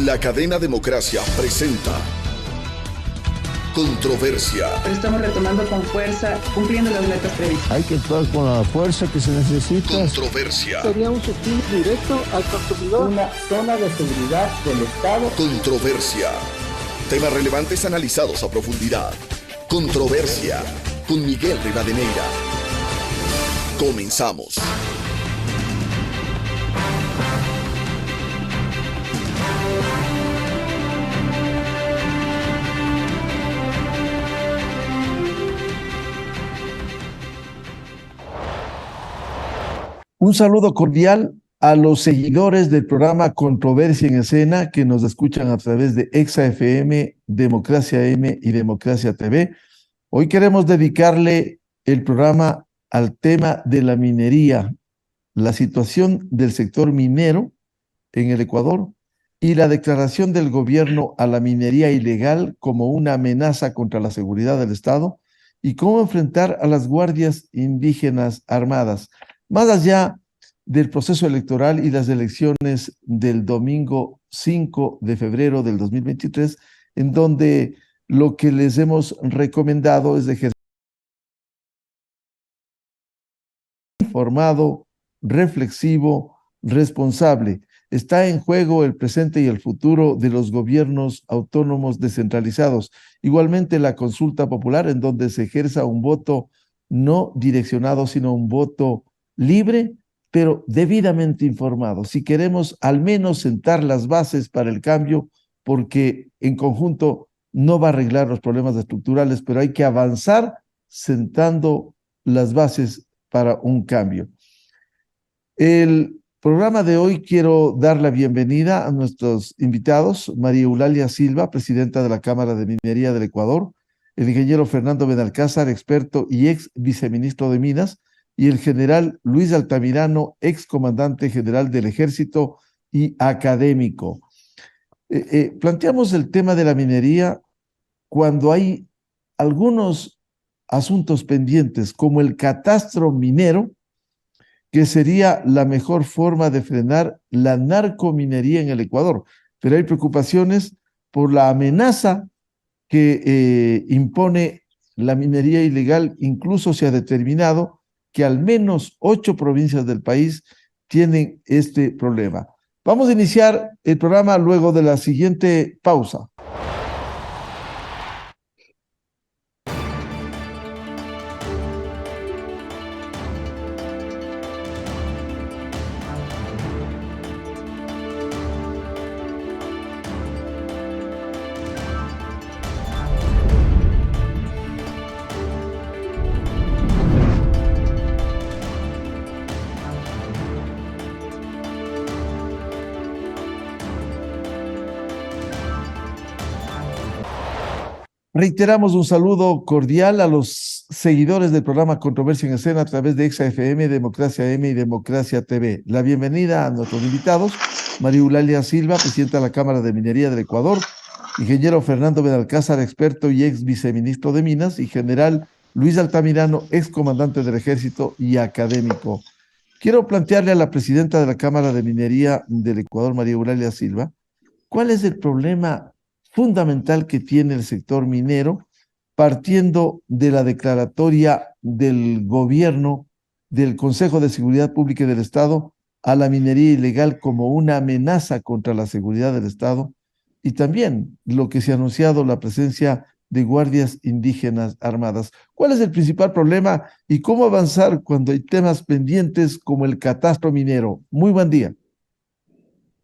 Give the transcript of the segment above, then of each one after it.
La cadena Democracia presenta Controversia. Pero estamos retomando con fuerza, cumpliendo las metas previstas. Hay que actuar con la fuerza que se necesita. Controversia. Sería un subsidio directo al consumidor. Una zona de seguridad del Estado. Controversia. Temas relevantes analizados a profundidad. Controversia. Con Miguel Rivadeneira. Comenzamos. Un saludo cordial a los seguidores del programa Controversia en Escena que nos escuchan a través de Exa FM, Democracia M y Democracia TV. Hoy queremos dedicarle el programa al tema de la minería, la situación del sector minero en el Ecuador y la declaración del gobierno a la minería ilegal como una amenaza contra la seguridad del Estado y cómo enfrentar a las guardias indígenas armadas. Más allá del proceso electoral y las elecciones del domingo 5 de febrero del 2023, en donde lo que les hemos recomendado es ejercer informado, reflexivo, responsable. Está en juego el presente y el futuro de los gobiernos autónomos descentralizados. Igualmente la consulta popular, en donde se ejerza un voto no direccionado, sino un voto libre, pero debidamente informado. Si queremos al menos sentar las bases para el cambio, porque en conjunto no va a arreglar los problemas estructurales, pero hay que avanzar sentando las bases para un cambio. El programa de hoy quiero dar la bienvenida a nuestros invitados, María Eulalia Silva, presidenta de la Cámara de Minería del Ecuador, el ingeniero Fernando Benalcázar, experto y ex viceministro de Minas, y el general Luis Altamirano, ex comandante general del Ejército y académico. Planteamos el tema de la minería cuando hay algunos asuntos pendientes, como el catastro minero, que sería la mejor forma de frenar la narcominería en el Ecuador. Pero hay preocupaciones por la amenaza que impone la minería ilegal. Incluso se ha determinado que al menos 8 provincias del país tienen este problema. Vamos a iniciar el programa luego de la siguiente pausa. Reiteramos un saludo cordial a los seguidores del programa Controversia en Escena a través de Exa FM, Democracia M y Democracia TV. La bienvenida a nuestros invitados, María Eulalia Silva, presidenta de la Cámara de Minería del Ecuador, ingeniero Fernando Benalcázar, experto y ex viceministro de Minas, y general Luis Altamirano, ex comandante del Ejército y académico. Quiero plantearle a la presidenta de la Cámara de Minería del Ecuador, María Eulalia Silva, ¿cuál es el problema fundamental que tiene el sector minero, partiendo de la declaratoria del gobierno del Consejo de Seguridad Pública y del Estado a la minería ilegal como una amenaza contra la seguridad del Estado, y también lo que se ha anunciado, la presencia de guardias indígenas armadas? ¿Cuál es el principal problema y cómo avanzar cuando hay temas pendientes como el catastro minero? Muy buen día.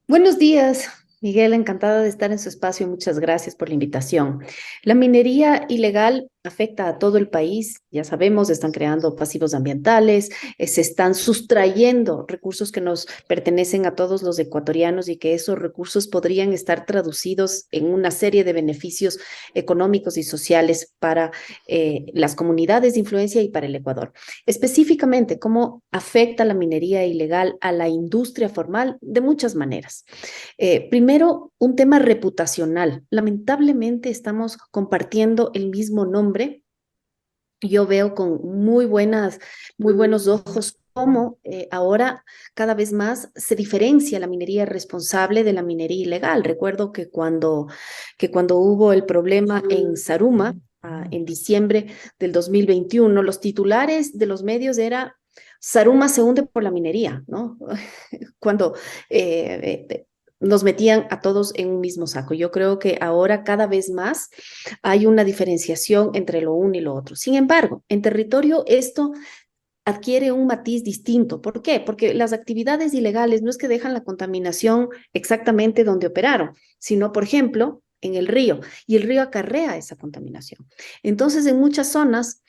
Buenos días, Miguel, encantada de estar en su espacio. Muchas gracias por la invitación. La minería ilegal afecta a todo el país, ya sabemos, están creando pasivos ambientales, se están sustrayendo recursos que nos pertenecen a todos los ecuatorianos y que esos recursos podrían estar traducidos en una serie de beneficios económicos y sociales para las comunidades de influencia y para el Ecuador. Específicamente, ¿cómo afecta la minería ilegal a la industria formal? De muchas maneras. Primero, un tema reputacional. Lamentablemente estamos compartiendo el mismo nombre. Yo veo con muy buenos ojos cómo ahora cada vez más se diferencia la minería responsable de la minería ilegal. Recuerdo que cuando hubo el problema en Zaruma, en diciembre del 2021, los titulares de los medios era Zaruma se hunde por la minería, ¿no? Cuando nos metían a todos en un mismo saco. Yo creo que ahora cada vez más hay una diferenciación entre lo uno y lo otro. Sin embargo, en territorio esto adquiere un matiz distinto. ¿Por qué? Porque las actividades ilegales no es que dejan la contaminación exactamente donde operaron, sino, por ejemplo, en el río, y el río acarrea esa contaminación. Entonces, en muchas zonas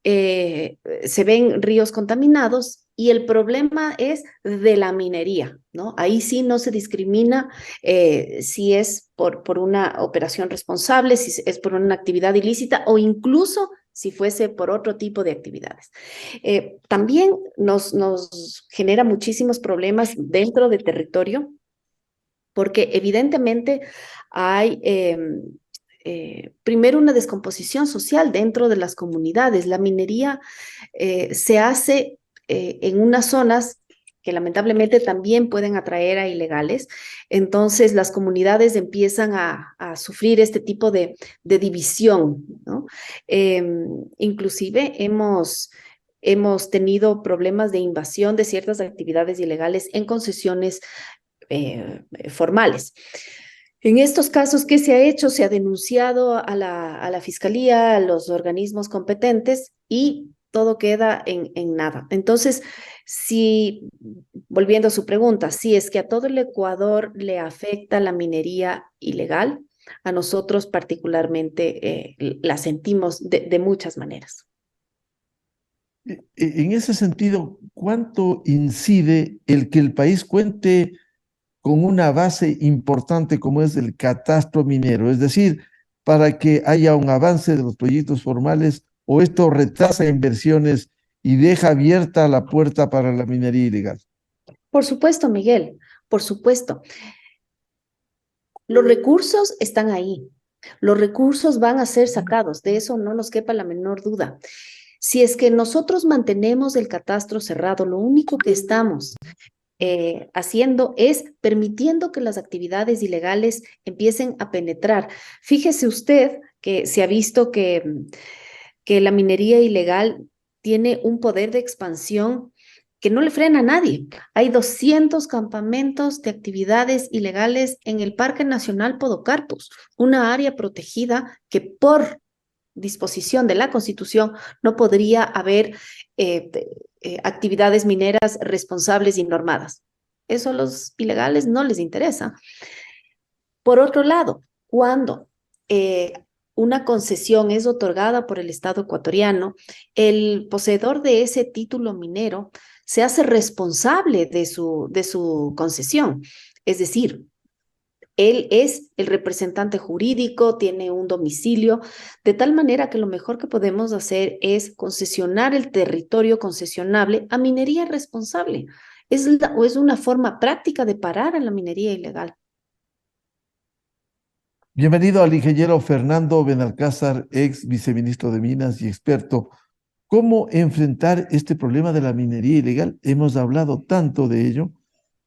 se ven ríos contaminados y el problema es de la minería, ¿no? Ahí sí no se discrimina si es por una operación responsable, si es por una actividad ilícita o incluso si fuese por otro tipo de actividades. También nos genera muchísimos problemas dentro del territorio porque evidentemente hay primero una descomposición social dentro de las comunidades. La minería se hace en unas zonas que lamentablemente también pueden atraer a ilegales. Entonces las comunidades empiezan a sufrir este tipo de división, ¿no? Inclusive hemos tenido problemas de invasión de ciertas actividades ilegales en concesiones formales. En estos casos, ¿qué se ha hecho? Se ha denunciado a la fiscalía, a los organismos competentes y todo queda en nada. Entonces, si, volviendo a su pregunta, si es que a todo el Ecuador le afecta la minería ilegal, a nosotros particularmente la sentimos de muchas maneras. En ese sentido, ¿cuánto incide el que el país cuente con una base importante como es el catastro minero? Es decir, para que haya un avance de los proyectos formales, o esto retrasa inversiones y deja abierta la puerta para la minería ilegal. Por supuesto, Miguel, por supuesto. Los recursos están ahí. Los recursos van a ser sacados, de eso no nos quepa la menor duda. Si es que nosotros mantenemos el catastro cerrado, lo único que estamos haciendo es permitiendo que las actividades ilegales empiecen a penetrar. Fíjese usted que se ha visto que la minería ilegal tiene un poder de expansión que no le frena a nadie. Hay 200 campamentos de actividades ilegales en el Parque Nacional Podocarpus, una área protegida que por disposición de la Constitución no podría haber actividades mineras responsables y normadas. Eso a los ilegales no les interesa. Por otro lado, cuando una concesión es otorgada por el Estado ecuatoriano, el poseedor de ese título minero se hace responsable de su concesión. Es decir, él es el representante jurídico, tiene un domicilio, de tal manera que lo mejor que podemos hacer es concesionar el territorio concesionable a minería responsable. Es una forma práctica de parar a la minería ilegal. Bienvenido al ingeniero Fernando Benalcázar, ex viceministro de Minas y experto. ¿Cómo enfrentar este problema de la minería ilegal? Hemos hablado tanto de ello,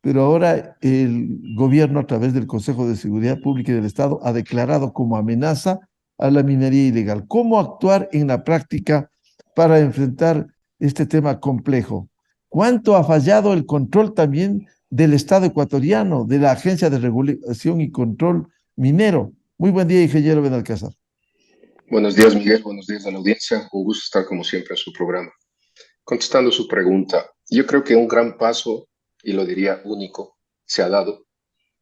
pero ahora el gobierno, a través del Consejo de Seguridad Pública y del Estado, ha declarado como amenaza a la minería ilegal. ¿Cómo actuar en la práctica para enfrentar este tema complejo? ¿Cuánto ha fallado el control también del Estado ecuatoriano, de la Agencia de Regulación y Control Minero? Muy buen día, ingeniero Benalcázar. Buenos días, Miguel. Buenos días a la audiencia. Un gusto estar, como siempre, en su programa. Contestando su pregunta, yo creo que un gran paso, y lo diría único, se ha dado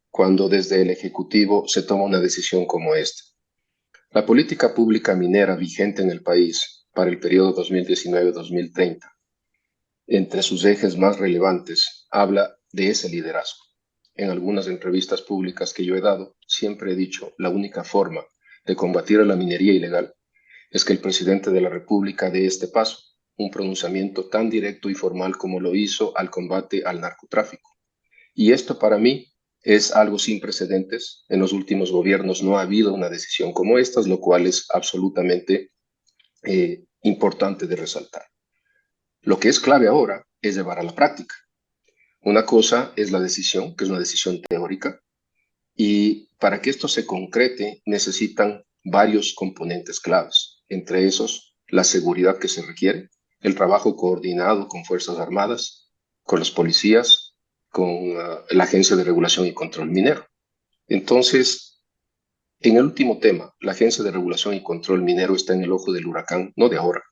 cuando desde el Ejecutivo se toma una decisión como esta. La política pública minera vigente en el país para el periodo 2019-2030, entre sus ejes más relevantes, habla de ese liderazgo. En algunas entrevistas públicas que yo he dado, siempre he dicho la única forma de combatir a la minería ilegal es que el presidente de la República dé este paso, un pronunciamiento tan directo y formal como lo hizo al combate al narcotráfico. Y esto para mí es algo sin precedentes. En los últimos gobiernos no ha habido una decisión como esta, lo cual es absolutamente importante de resaltar. Lo que es clave ahora es llevar a la práctica. Una cosa es la decisión, que es una decisión teórica, y para que esto se concrete necesitan varios componentes claves, entre esos la seguridad que se requiere, el trabajo coordinado con Fuerzas Armadas, con los policías, con la Agencia de Regulación y Control Minero. Entonces, en el último tema, la Agencia de Regulación y Control Minero está en el ojo del huracán, no de ahora,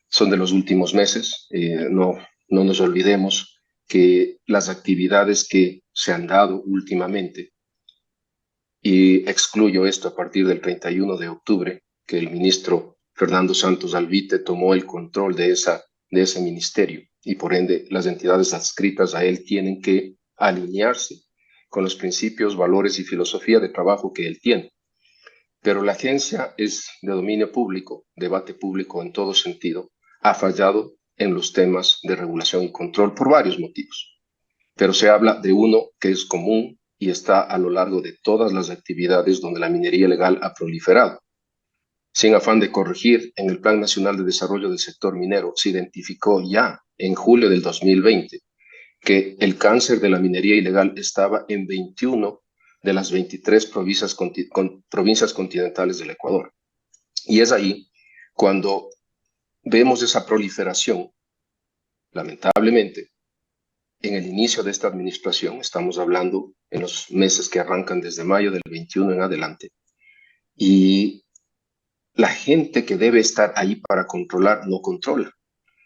son de los últimos meses. No nos olvidemos que las actividades que se han dado últimamente, y excluyo esto a partir del 31 de octubre, que el ministro Fernando Santos Alvite tomó el control de ese ministerio, y por ende las entidades adscritas a él tienen que alinearse con los principios, valores y filosofía de trabajo que él tiene. Pero la agencia es de dominio público, debate público en todo sentido, ha fallado en los temas de regulación y control por varios motivos. Pero se habla de uno que es común y está a lo largo de todas las actividades donde la minería ilegal ha proliferado. Sin afán de corregir, en el Plan Nacional de Desarrollo del Sector Minero se identificó ya en julio del 2020 que el cáncer de la minería ilegal estaba en 21 de las 23 provincias continentales del Ecuador. Y es ahí cuando vemos esa proliferación, lamentablemente, en el inicio de esta administración, estamos hablando en los meses que arrancan desde mayo del 21 en adelante, y la gente que debe estar ahí para controlar no controla.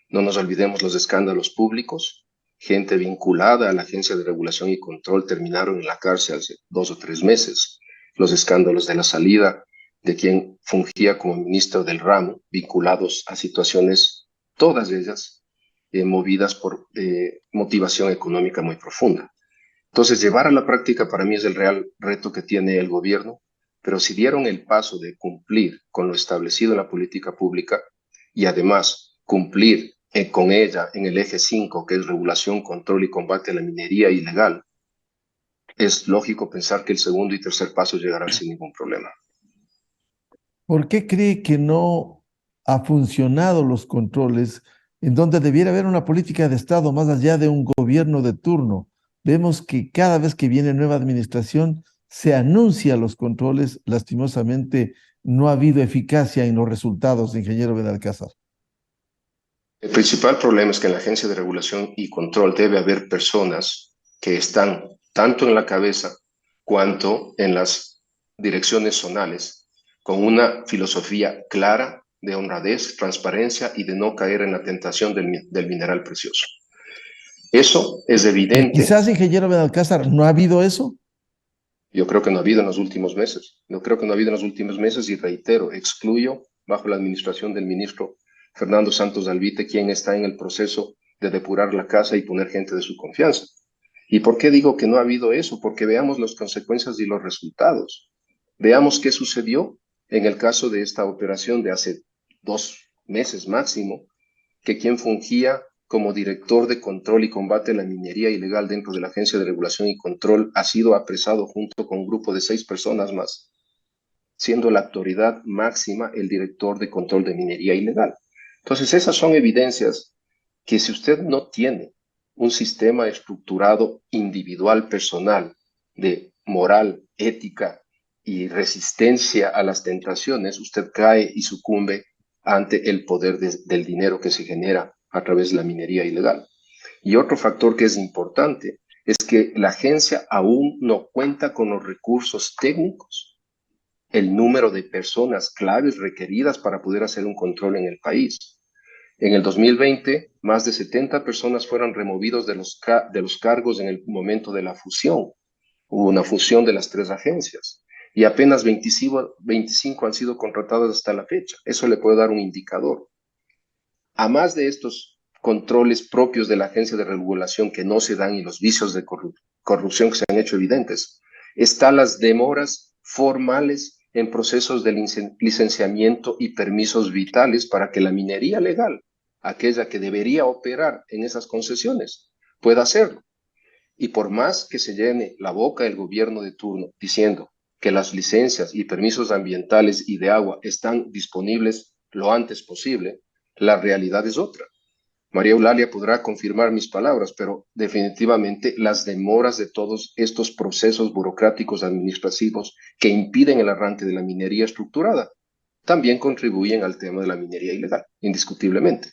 No nos olvidemos los escándalos públicos. Gente vinculada a la Agencia de Regulación y Control terminaron en la cárcel hace 2 o 3 meses. Los escándalos de la salida de quien fungía como ministro del ramo, vinculados a situaciones, todas ellas movidas por motivación económica muy profunda. Entonces, llevar a la práctica para mí es el real reto que tiene el gobierno, pero si dieron el paso de cumplir con lo establecido en la política pública y además cumplir con ella en el eje 5, que es regulación, control y combate a la minería ilegal, es lógico pensar que el segundo y tercer paso llegarán sin ningún problema. ¿Por qué cree que no ha funcionado los controles en donde debiera haber una política de Estado más allá de un gobierno de turno? Vemos que cada vez que viene nueva administración se anuncia los controles. Lastimosamente no ha habido eficacia en los resultados, ingeniero Benalcázar. El principal problema es que en la Agencia de Regulación y Control debe haber personas que están tanto en la cabeza cuanto en las direcciones zonales con una filosofía clara de honradez, transparencia y de no caer en la tentación del mineral precioso. Eso es evidente. Quizás, ingeniero Benalcázar, ¿no ha habido eso? Yo creo que no ha habido en los últimos meses. Yo creo que no ha habido en los últimos meses y reitero, excluyo bajo la administración del ministro Fernando Santos Alvite, quien está en el proceso de depurar la casa y poner gente de su confianza. ¿Y por qué digo que no ha habido eso? Porque veamos las consecuencias y los resultados. Veamos qué sucedió en el caso de esta operación de hace 2 meses máximo, que quien fungía como director de control y combate a la minería ilegal dentro de la Agencia de Regulación y Control ha sido apresado junto con un grupo de 6 personas más, siendo la autoridad máxima el director de control de minería ilegal. Entonces, esas son evidencias que si usted no tiene un sistema estructurado individual, personal, de moral, ética y resistencia a las tentaciones, usted cae y sucumbe ante el poder del dinero que se genera a través de la minería ilegal. Y otro factor que es importante es que la agencia aún no cuenta con los recursos técnicos, el número de personas claves requeridas para poder hacer un control en el país. En el 2020, más de 70 personas fueron removidos de los cargos en el momento de la fusión. Hubo una fusión de las 3 agencias y apenas 25 han sido contratadas hasta la fecha. Eso le puede dar un indicador. A más de estos controles propios de la Agencia de Regulación que no se dan y los vicios de corrupción que se han hecho evidentes, están las demoras formales en procesos de licenciamiento y permisos vitales para que la minería legal, aquella que debería operar en esas concesiones, pueda hacerlo. Y por más que se llene la boca el gobierno de turno diciendo que las licencias y permisos ambientales y de agua están disponibles lo antes posible, la realidad es otra. María Eulalia podrá confirmar mis palabras, pero definitivamente las demoras de todos estos procesos burocráticos administrativos que impiden el arranque de la minería estructurada también contribuyen al tema de la minería ilegal, indiscutiblemente.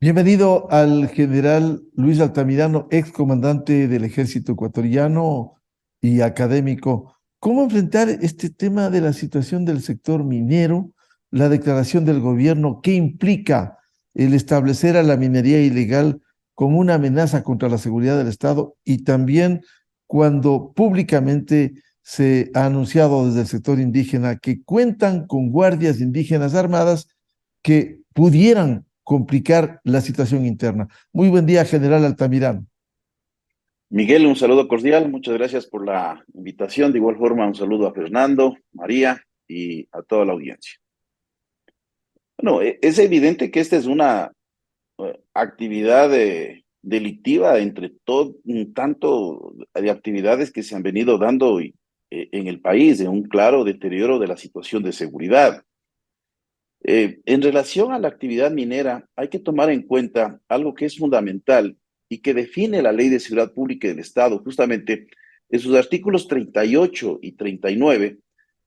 Bienvenido al general Luis Altamirano, ex comandante del ejército ecuatoriano y académico. ¿Cómo enfrentar este tema de la situación del sector minero, la declaración del gobierno? ¿Qué implica el establecer a la minería ilegal como una amenaza contra la seguridad del Estado? Y también cuando públicamente se ha anunciado desde el sector indígena que cuentan con guardias indígenas armadas que pudieran complicar la situación interna. Muy buen día, general Altamirano. Miguel, un saludo cordial, muchas gracias por la invitación. De igual forma, un saludo a Fernando, María y a toda la audiencia. Bueno, es evidente que esta es una actividad delictiva entre todo un tanto de actividades que se han venido dando en el país, de un claro deterioro de la situación de seguridad. En relación a la actividad minera, hay que tomar en cuenta algo que es fundamental y que define la Ley de Seguridad Pública del Estado, justamente en sus artículos 38 y 39,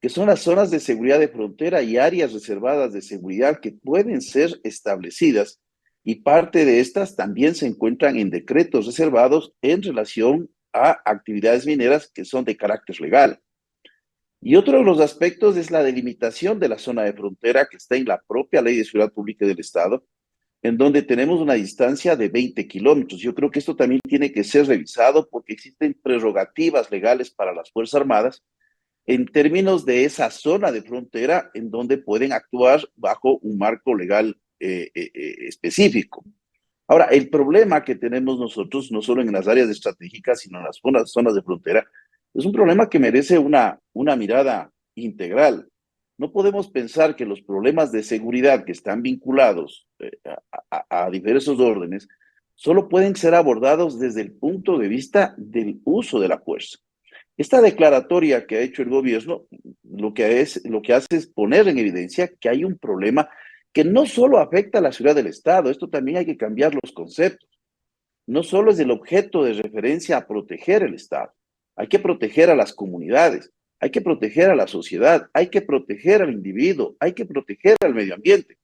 que son las zonas de seguridad de frontera y áreas reservadas de seguridad que pueden ser establecidas, y parte de estas también se encuentran en decretos reservados en relación a actividades mineras que son de carácter legal. Y otro de los aspectos es la delimitación de la zona de frontera que está en la propia Ley de Seguridad Pública del Estado, en donde tenemos una distancia de 20 kilómetros. Yo creo que esto también tiene que ser revisado porque existen prerrogativas legales para las Fuerzas Armadas en términos de esa zona de frontera en donde pueden actuar bajo un marco legal específico. Ahora, el problema que tenemos nosotros, no solo en las áreas estratégicas, sino en las zonas de frontera, es un problema que merece una mirada integral. No podemos pensar que los problemas de seguridad que están vinculados a diversos órdenes solo pueden ser abordados desde el punto de vista del uso de la fuerza. Esta declaratoria que ha hecho el gobierno lo que hace es poner en evidencia que hay un problema que no solo afecta a la seguridad del Estado, esto también hay que cambiar los conceptos. No solo es el objeto de referencia a proteger el Estado, hay que proteger a las comunidades, hay que proteger a la sociedad, hay que proteger al individuo, hay que proteger al medio ambiente.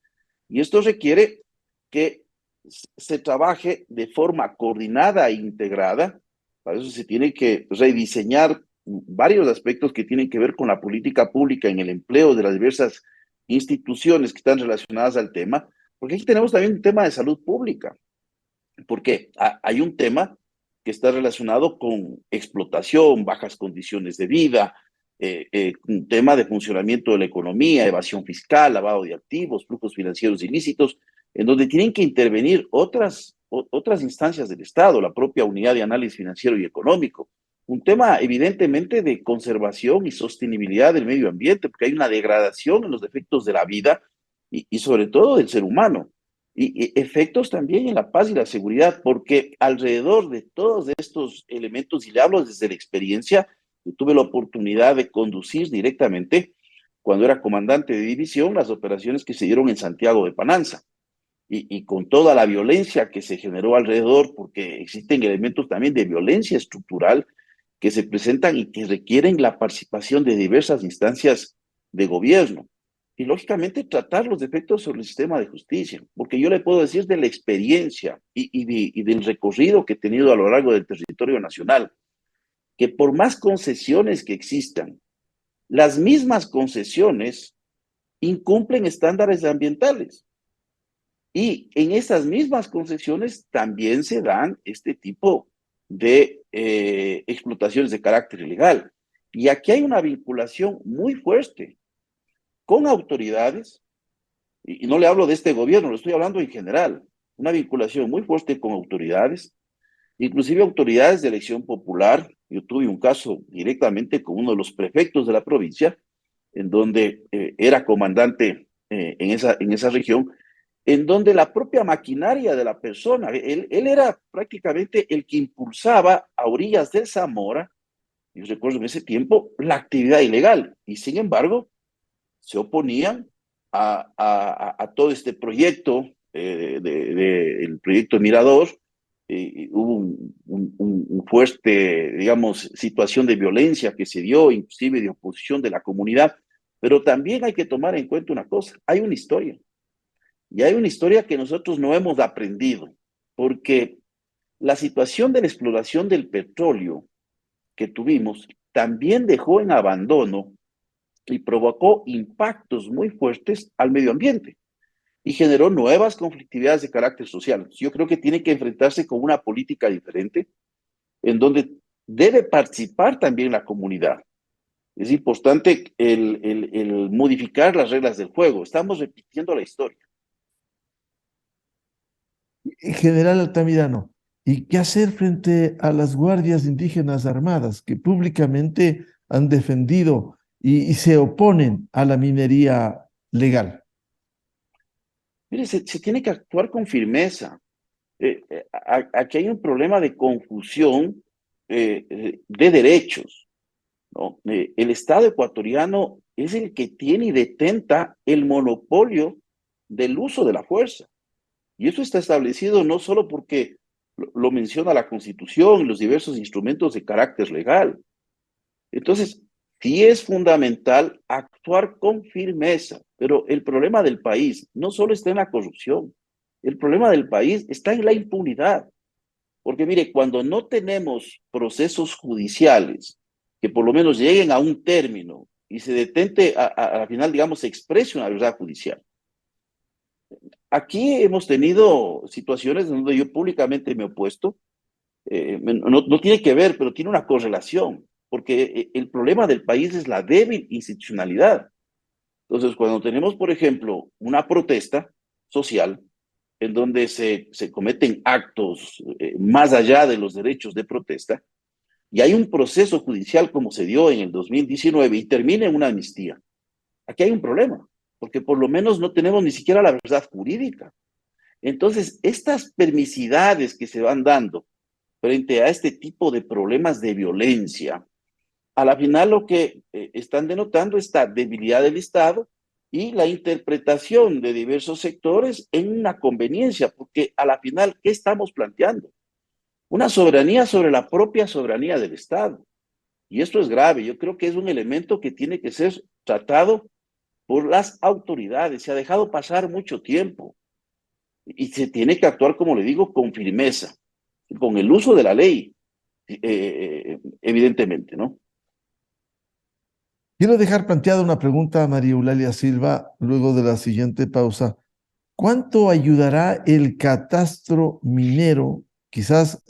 Y esto requiere que se trabaje de forma coordinada e integrada. Para eso se tiene que rediseñar varios aspectos que tienen que ver con la política pública en el empleo de las diversas instituciones que están relacionadas al tema, porque aquí tenemos también un tema de salud pública, porque hay un tema que está relacionado con explotación, bajas condiciones de vida, un tema de funcionamiento de la economía, evasión fiscal, lavado de activos, flujos financieros ilícitos, en donde tienen que intervenir otras instancias del Estado, la propia unidad de análisis financiero y económico. Un tema evidentemente de conservación y sostenibilidad del medio ambiente, porque hay una degradación en los efectos de la vida y sobre todo del ser humano. Y efectos también en la paz y la seguridad, porque alrededor de todos estos elementos, y le hablo desde la experiencia, yo tuve la oportunidad de conducir directamente, cuando era comandante de división, las operaciones que se dieron en Santiago de Pananza, y con toda la violencia que se generó alrededor, porque existen elementos también de violencia estructural que se presentan y que requieren la participación de diversas instancias de gobierno. Y lógicamente tratar los defectos sobre el sistema de justicia, porque yo le puedo decir de la experiencia y del recorrido que he tenido a lo largo del territorio nacional, que por más concesiones que existan, las mismas concesiones incumplen estándares ambientales. Y en esas mismas concesiones también se dan este tipo de explotaciones de carácter ilegal. Y aquí hay una vinculación muy fuerte con autoridades, y no le hablo de este gobierno, lo estoy hablando en general, una vinculación muy fuerte con autoridades, inclusive autoridades de elección popular. Yo tuve un caso directamente con uno de los prefectos de la provincia, en donde era comandante en esa región, en donde la propia maquinaria de la persona, él era prácticamente el que impulsaba a orillas del Zamora, yo recuerdo en ese tiempo, la actividad ilegal, y sin embargo, se oponían a todo este proyecto del proyecto Mirador, hubo un fuerte, digamos, situación de violencia que se dio, inclusive de oposición de la comunidad, pero también hay que tomar en cuenta una cosa, hay una historia, y hay una historia que nosotros no hemos aprendido, porque la situación de la exploración del petróleo que tuvimos también dejó en abandono y provocó impactos muy fuertes al medio ambiente y generó nuevas conflictividades de carácter social. Yo creo que tiene que enfrentarse con una política diferente en donde debe participar también la comunidad. Es importante el modificar las reglas del juego. Estamos repitiendo la historia. General Altamirano, ¿y qué hacer frente a las guardias indígenas armadas que públicamente han defendido y se oponen a la minería legal? Mire, se tiene que actuar con firmeza. Aquí hay un problema de confusión de derechos, ¿no? El Estado ecuatoriano es el que tiene y detenta el monopolio del uso de la fuerza. Y eso está establecido no solo porque lo menciona la Constitución y los diversos instrumentos de carácter legal. Entonces, sí es fundamental actuar con firmeza, pero el problema del país no solo está en la corrupción, el problema del país está en la impunidad. Porque mire, cuando no tenemos procesos judiciales que por lo menos lleguen a un término y se detente, al final, digamos, se exprese una verdad judicial. Aquí hemos tenido situaciones donde yo públicamente me he opuesto, no tiene que ver, pero tiene una correlación, porque el problema del país es la débil institucionalidad. Entonces, cuando tenemos, por ejemplo, una protesta social en donde se cometen actos más allá de los derechos de protesta, y hay un proceso judicial como se dio en el 2019 y termina en una amnistía, aquí hay un problema, porque por lo menos no tenemos ni siquiera la verdad jurídica. Entonces, estas permisidades que se van dando frente a este tipo de problemas de violencia, a la final lo que están denotando es esta debilidad del Estado y la interpretación de diversos sectores en una conveniencia, porque a la final, ¿qué estamos planteando? Una soberanía sobre la propia soberanía del Estado. Y esto es grave, yo creo que es un elemento que tiene que ser tratado por las autoridades. Se ha dejado pasar mucho tiempo y se tiene que actuar, como le digo, con firmeza, con el uso de la ley, evidentemente, ¿no? Quiero dejar planteada una pregunta a María Eulalia Silva luego de la siguiente pausa. ¿Cuánto ayudará el catastro minero? Quizás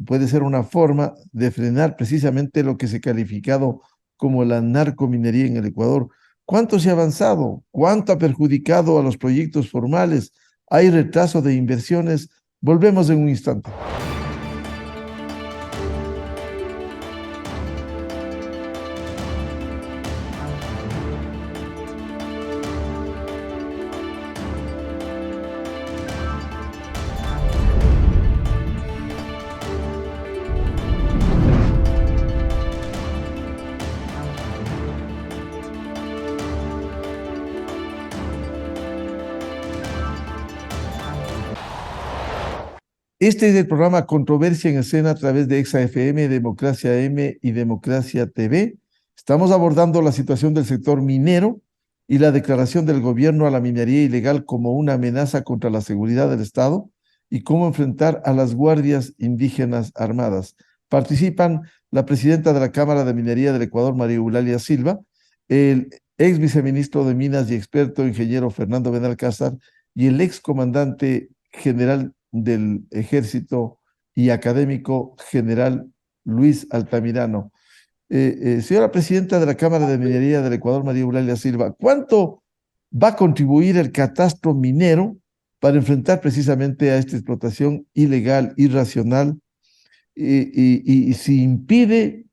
puede ser una forma de frenar precisamente lo que se ha calificado como la narcominería en el Ecuador. ¿Cuánto se ha avanzado? ¿Cuánto ha perjudicado a los proyectos formales? ¿Hay retraso de inversiones? Volvemos en un instante. Este es el programa Controversia en Escena a través de Exa FM, Democracia M y Democracia TV. Estamos abordando la situación del sector minero y la declaración del gobierno a la minería ilegal como una amenaza contra la seguridad del Estado y cómo enfrentar a las guardias indígenas armadas. Participan la presidenta de la Cámara de Minería del Ecuador, María Eulalia Silva, el ex viceministro de Minas y experto ingeniero Fernando Benalcázar y el ex comandante general del Ejército y académico general Luis Altamirano. Señora presidenta de la Cámara de Minería del Ecuador, María Eulalia Silva, ¿cuánto va a contribuir el catastro minero para enfrentar precisamente a esta explotación ilegal, irracional, y si impide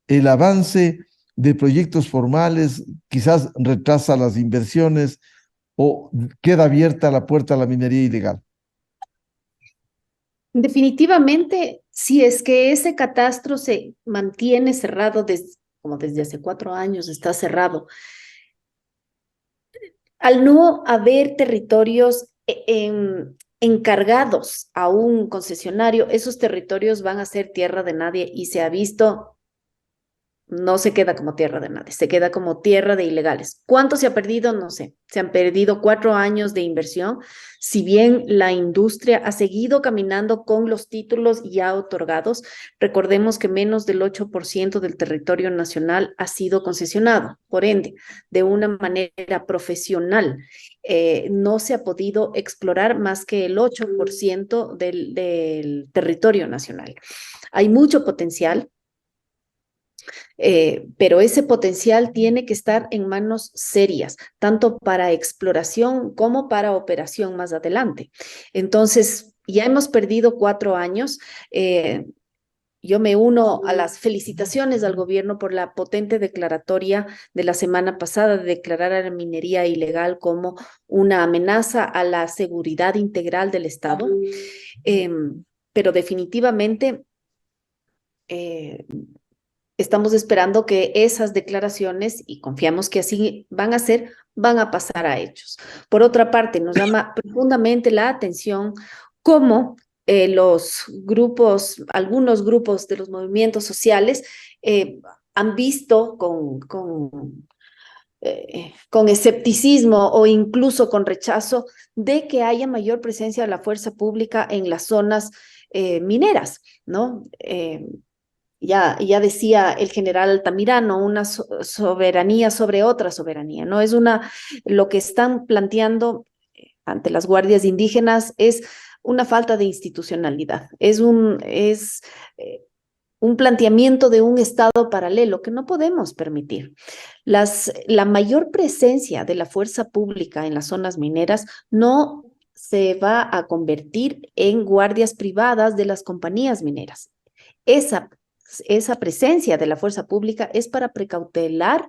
el avance de proyectos formales, quizás retrasa las inversiones o queda abierta la puerta a la minería ilegal? Definitivamente, si es que ese catastro se mantiene cerrado como desde hace 4 años está cerrado, al no haber territorios encargados a un concesionario, esos territorios van a ser tierra de nadie y se ha visto, no se queda como tierra de nadie, se queda como tierra de ilegales. ¿Cuánto se ha perdido? No sé. Se han perdido 4 años de inversión, si bien la industria ha seguido caminando con los títulos ya otorgados. Recordemos que menos del 8% del territorio nacional ha sido concesionado, por ende, de una manera profesional. No se ha podido explorar más que el 8% del territorio nacional. Hay mucho potencial. Pero ese potencial tiene que estar en manos serias, tanto para exploración como para operación más adelante. Entonces, ya hemos perdido 4 años. Yo me uno a las felicitaciones al gobierno por la potente declaratoria de la semana pasada de declarar a la minería ilegal como una amenaza a la seguridad integral del Estado. Pero definitivamente estamos esperando que esas declaraciones, y confiamos que así van a ser, van a pasar a hechos. Por otra parte, nos llama profundamente la atención cómo algunos grupos de los movimientos sociales han visto con escepticismo o incluso con rechazo de que haya mayor presencia de la fuerza pública en las zonas mineras, ¿no? Ya decía el general Altamirano, una soberanía sobre otra soberanía, ¿no? Lo que están planteando ante las guardias indígenas es una falta de institucionalidad, es un planteamiento de un Estado paralelo que no podemos permitir. La mayor presencia de la fuerza pública en las zonas mineras no se va a convertir en guardias privadas de las compañías mineras. Esa presencia de la fuerza pública es para precautelar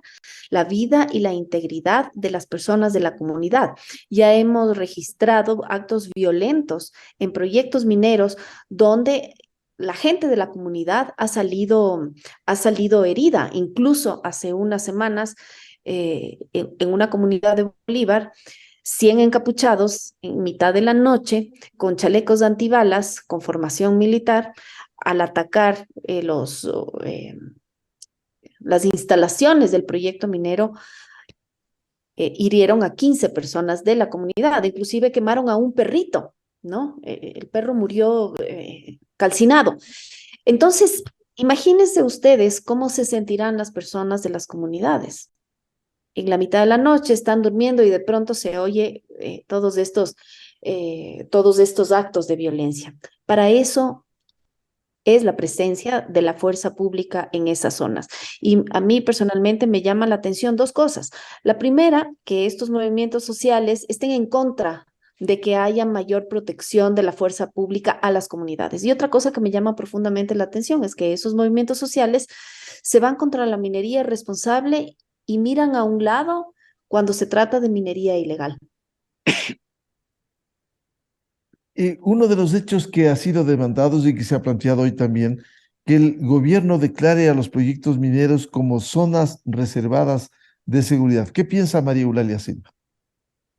la vida y la integridad de las personas de la comunidad. Ya hemos registrado actos violentos en proyectos mineros donde la gente de la comunidad ha salido herida. Incluso hace unas semanas en una comunidad de Bolívar, 100 encapuchados en mitad de la noche con chalecos antibalas, con formación militar, al atacar las instalaciones del proyecto minero, hirieron a 15 personas de la comunidad, inclusive quemaron a un perrito, ¿no? El perro murió calcinado. Entonces, imagínense ustedes cómo se sentirán las personas de las comunidades. En la mitad de la noche están durmiendo y de pronto se oye todos estos actos de violencia. Para eso es la presencia de la fuerza pública en esas zonas. Y a mí personalmente me llama la atención dos cosas. La primera, que estos movimientos sociales estén en contra de que haya mayor protección de la fuerza pública a las comunidades. Y otra cosa que me llama profundamente la atención es que esos movimientos sociales se van contra la minería irresponsable y miran a un lado cuando se trata de minería ilegal. Uno de los hechos que ha sido demandado y que se ha planteado hoy también, que el gobierno declare a los proyectos mineros como zonas reservadas de seguridad. ¿Qué piensa María Eulalia Silva?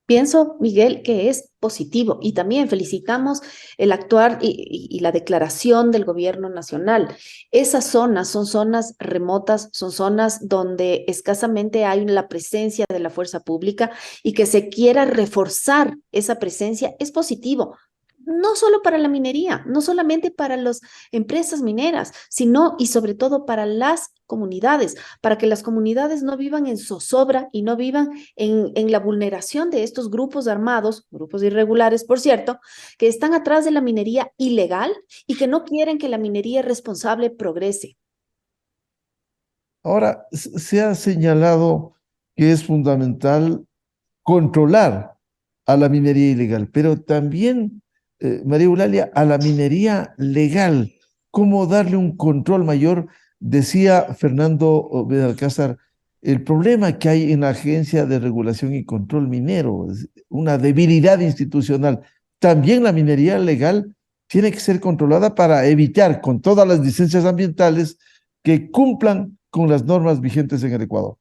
Pienso, Miguel, que es positivo y también felicitamos el actuar y la declaración del gobierno nacional. Esas zonas son zonas remotas, son zonas donde escasamente hay la presencia de la fuerza pública y que se quiera reforzar esa presencia es positivo. No solo para la minería, no solamente para las empresas mineras, sino y sobre todo para las comunidades, para que las comunidades no vivan en zozobra y no vivan en la vulneración de estos grupos armados, grupos irregulares, por cierto, que están atrás de la minería ilegal y que no quieren que la minería responsable progrese. Ahora, se ha señalado que es fundamental controlar a la minería ilegal, pero también María Eulalia, a la minería legal, ¿cómo darle un control mayor? Decía Fernando Benalcázar, el problema que hay en la Agencia de Regulación y Control Minero, es una debilidad institucional. También la minería legal tiene que ser controlada para evitar con todas las licencias ambientales que cumplan con las normas vigentes en el Ecuador.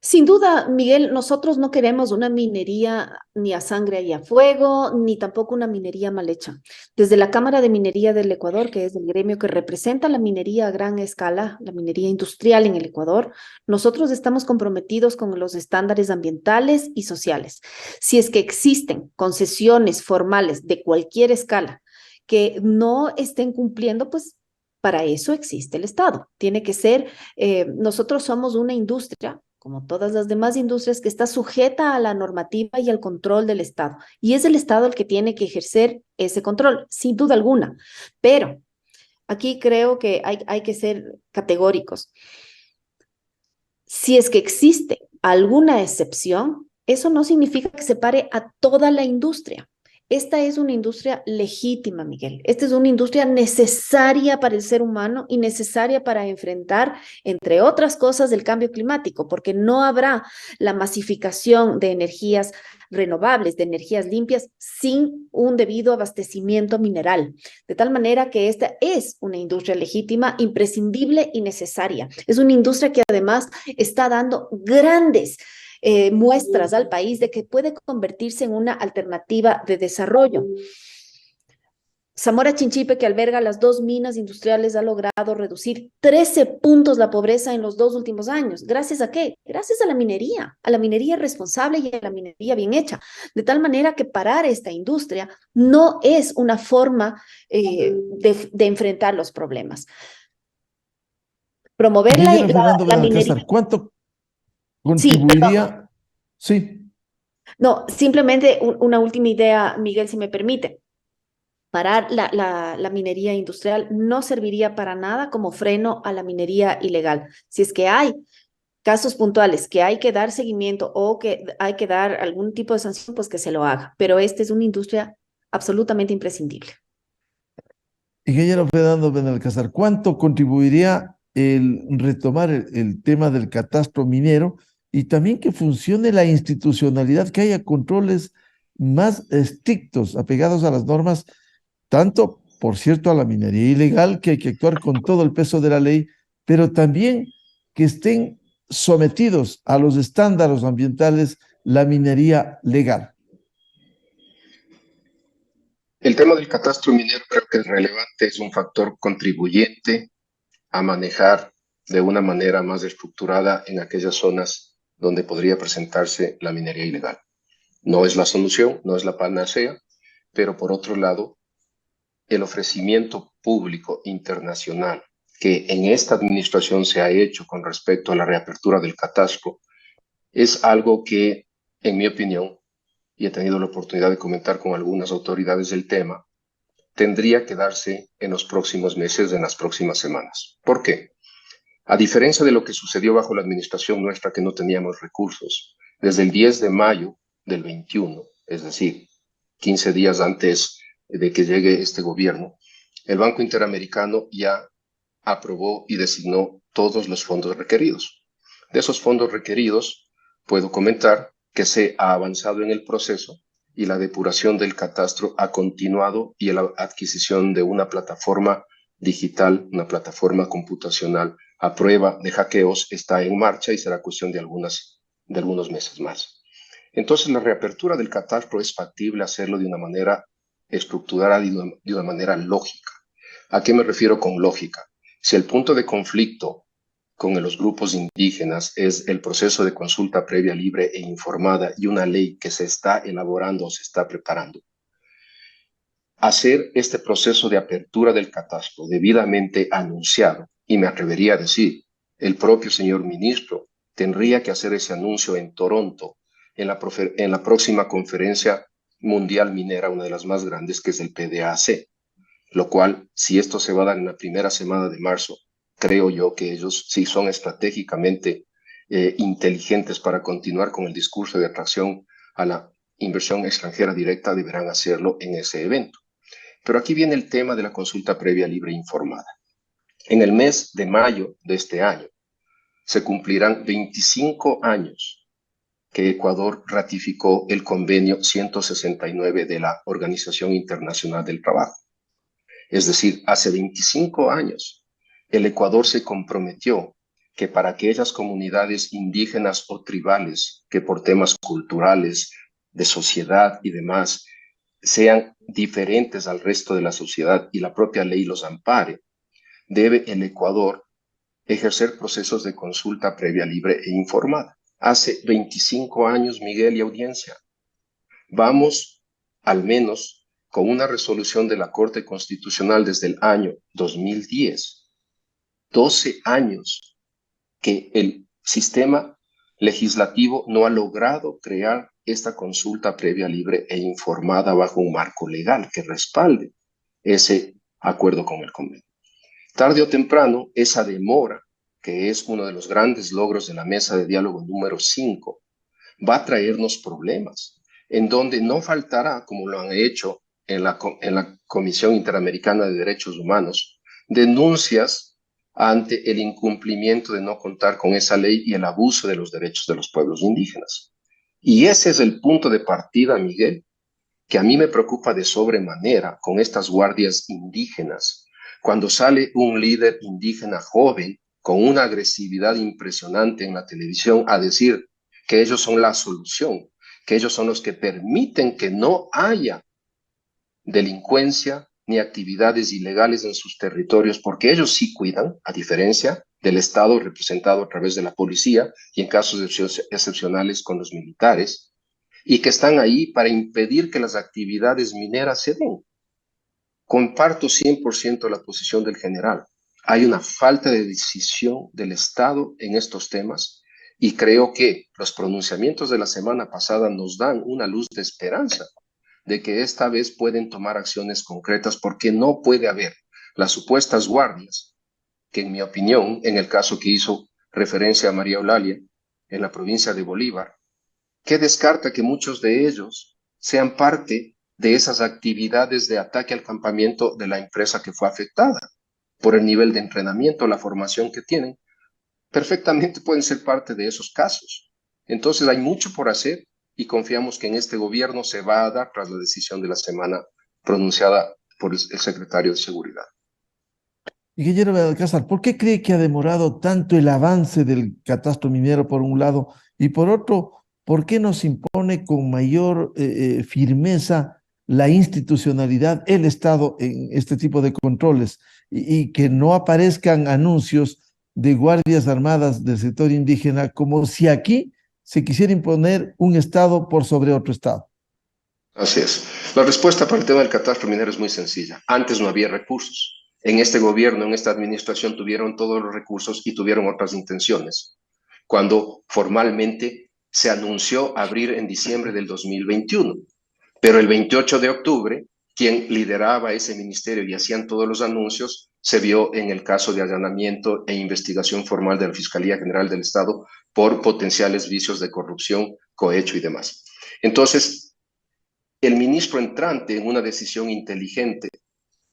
Sin duda, Miguel, nosotros no queremos una minería ni a sangre y a fuego, ni tampoco una minería mal hecha. Desde la Cámara de Minería del Ecuador, que es el gremio que representa la minería a gran escala, la minería industrial en el Ecuador, nosotros estamos comprometidos con los estándares ambientales y sociales. Si es que existen concesiones formales de cualquier escala que no estén cumpliendo, pues para eso existe el Estado. Tiene que ser, nosotros somos una industria como todas las demás industrias, que está sujeta a la normativa y al control del Estado. Y es el Estado el que tiene que ejercer ese control, sin duda alguna. Pero aquí creo que hay que ser categóricos. Si es que existe alguna excepción, eso no significa que se pare a toda la industria. Esta es una industria legítima, Miguel. Esta es una industria necesaria para el ser humano y necesaria para enfrentar, entre otras cosas, el cambio climático, porque no habrá la masificación de energías renovables, de energías limpias, sin un debido abastecimiento mineral. De tal manera que esta es una industria legítima, imprescindible y necesaria. Es una industria que además está dando grandes muestras al país de que puede convertirse en una alternativa de desarrollo. Zamora Chinchipe, que alberga las 2 minas industriales, ha logrado reducir 13 puntos la pobreza en los 2 últimos años. ¿Gracias a qué? Gracias a la minería responsable y a la minería bien hecha. De tal manera que parar esta industria no es una forma de enfrentar los problemas. Promover la minería. ¿Cuánto contribuiría? Sí. No, simplemente una última idea, Miguel, si me permite. Parar la minería industrial no serviría para nada como freno a la minería ilegal. Si es que hay casos puntuales que hay que dar seguimiento o que hay que dar algún tipo de sanción, pues que se lo haga. Pero esta es una industria absolutamente imprescindible. Ingeniero Fernando Benalcázar, ¿cuánto contribuiría el retomar el tema del catastro minero y también que funcione la institucionalidad, que haya controles más estrictos, apegados a las normas, tanto, por cierto, a la minería ilegal, que hay que actuar con todo el peso de la ley, pero también que estén sometidos a los estándares ambientales la minería legal? El tema del catastro minero creo que es relevante, es un factor contribuyente a manejar de una manera más estructurada en aquellas zonas donde podría presentarse la minería ilegal. No es la solución, no es la panacea, pero por otro lado, el ofrecimiento público internacional que en esta administración se ha hecho con respecto a la reapertura del catastro es algo que, en mi opinión, y he tenido la oportunidad de comentar con algunas autoridades del tema, tendría que darse en los próximos meses, en las próximas semanas. ¿Por qué? A diferencia de lo que sucedió bajo la administración nuestra, que no teníamos recursos, desde el 10 de mayo del 21, es decir, 15 días antes de que llegue este gobierno, el Banco Interamericano ya aprobó y designó todos los fondos requeridos. De esos fondos requeridos, puedo comentar que se ha avanzado en el proceso y la depuración del catastro ha continuado y la adquisición de una plataforma digital, una plataforma computacional a prueba de hackeos está en marcha y será cuestión de algunos meses más. Entonces, la reapertura del catastro es factible hacerlo de una manera estructurada y de una manera lógica. ¿A qué me refiero con lógica? Si el punto de conflicto con los grupos indígenas es el proceso de consulta previa, libre e informada y una ley que se está elaborando o se está preparando, hacer este proceso de apertura del catastro debidamente anunciado, y me atrevería a decir, el propio señor ministro tendría que hacer ese anuncio en Toronto, en la próxima conferencia mundial minera, una de las más grandes, que es el PDAC, lo cual, si esto se va a dar en la primera semana de marzo, creo yo que ellos, si son estratégicamente inteligentes para continuar con el discurso de atracción a la inversión extranjera directa, deberán hacerlo en ese evento. Pero aquí viene el tema de la consulta previa, libre e informada. En el mes de mayo de este año se cumplirán 25 años que Ecuador ratificó el convenio 169 de la Organización Internacional del Trabajo. Es decir, hace 25 años el Ecuador se comprometió que para aquellas comunidades indígenas o tribales que por temas culturales, de sociedad y demás, sean diferentes al resto de la sociedad y la propia ley los ampare, debe el Ecuador ejercer procesos de consulta previa, libre e informada. Hace 25 años, Miguel y audiencia, vamos al menos con una resolución de la Corte Constitucional desde el año 2010, 12 años que el sistema legislativo no ha logrado crear esta consulta previa, libre e informada bajo un marco legal que respalde ese acuerdo con el convenio. Tarde o temprano, esa demora, que es uno de los grandes logros de la mesa de diálogo número 5, va a traernos problemas, en donde no faltará, como lo han hecho en la Comisión Interamericana de Derechos Humanos, denuncias ante el incumplimiento de no contar con esa ley y el abuso de los derechos de los pueblos indígenas. Y ese es el punto de partida, Miguel, que a mí me preocupa de sobremanera con estas guardias indígenas. Cuando sale un líder indígena joven con una agresividad impresionante en la televisión a decir que ellos son la solución, que ellos son los que permiten que no haya delincuencia ni actividades ilegales en sus territorios, porque ellos sí cuidan, a diferencia del Estado representado a través de la policía y en casos excepcionales con los militares, y que están ahí para impedir que las actividades mineras se den. Comparto 100% la posición del general. Hay una falta de decisión del Estado en estos temas y creo que los pronunciamientos de la semana pasada nos dan una luz de esperanza de que esta vez pueden tomar acciones concretas, porque no puede haber las supuestas guardias, que en mi opinión, en el caso que hizo referencia a María Eulalia, en la provincia de Bolívar, que descarta que muchos de ellos sean parte de esas actividades de ataque al campamento de la empresa que fue afectada, por el nivel de entrenamiento, la formación que tienen, perfectamente pueden ser parte de esos casos. Entonces hay mucho por hacer y confiamos que en este gobierno se va a dar tras la decisión de la semana pronunciada por el secretario de Seguridad. Ingeniero Benalcázar, ¿por qué cree que ha demorado tanto el avance del catastro minero por un lado y por otro, por qué no se impone con mayor firmeza la institucionalidad, el Estado en este tipo de controles y que no aparezcan anuncios de guardias armadas del sector indígena como si aquí se quisiera imponer un Estado por sobre otro Estado? Así es. La respuesta para el tema del catastro minero es muy sencilla. Antes no había recursos. En este gobierno, en esta administración, tuvieron todos los recursos y tuvieron otras intenciones. Cuando formalmente se anunció abrir en diciembre del 2021, pero el 28 de octubre, quien lideraba ese ministerio y hacían todos los anuncios, se vio en el caso de allanamiento e investigación formal de la Fiscalía General del Estado por potenciales vicios de corrupción, cohecho y demás. Entonces, el ministro entrante, en una decisión inteligente,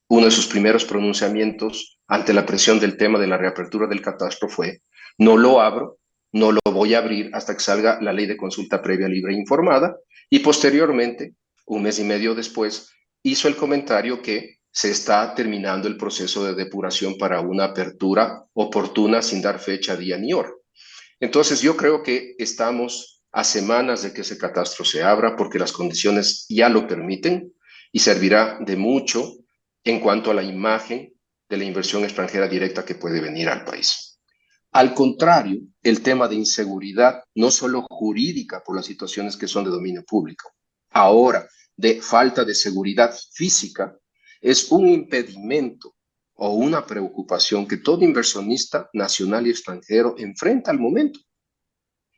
uno de sus primeros pronunciamientos ante la presión del tema de la reapertura del catastro fue: no lo abro, no lo voy a abrir hasta que salga la ley de consulta previa, libre e informada, y posteriormente, un mes y medio después, hizo el comentario que se está terminando el proceso de depuración para una apertura oportuna sin dar fecha, día ni hora. Entonces yo creo que estamos a semanas de que ese catastro se abra porque las condiciones ya lo permiten y servirá de mucho en cuanto a la imagen de la inversión extranjera directa que puede venir al país. Al contrario, el tema de inseguridad, no solo jurídica por las situaciones que son de dominio público, ahora de falta de seguridad física, es un impedimento o una preocupación que todo inversionista nacional y extranjero enfrenta al momento.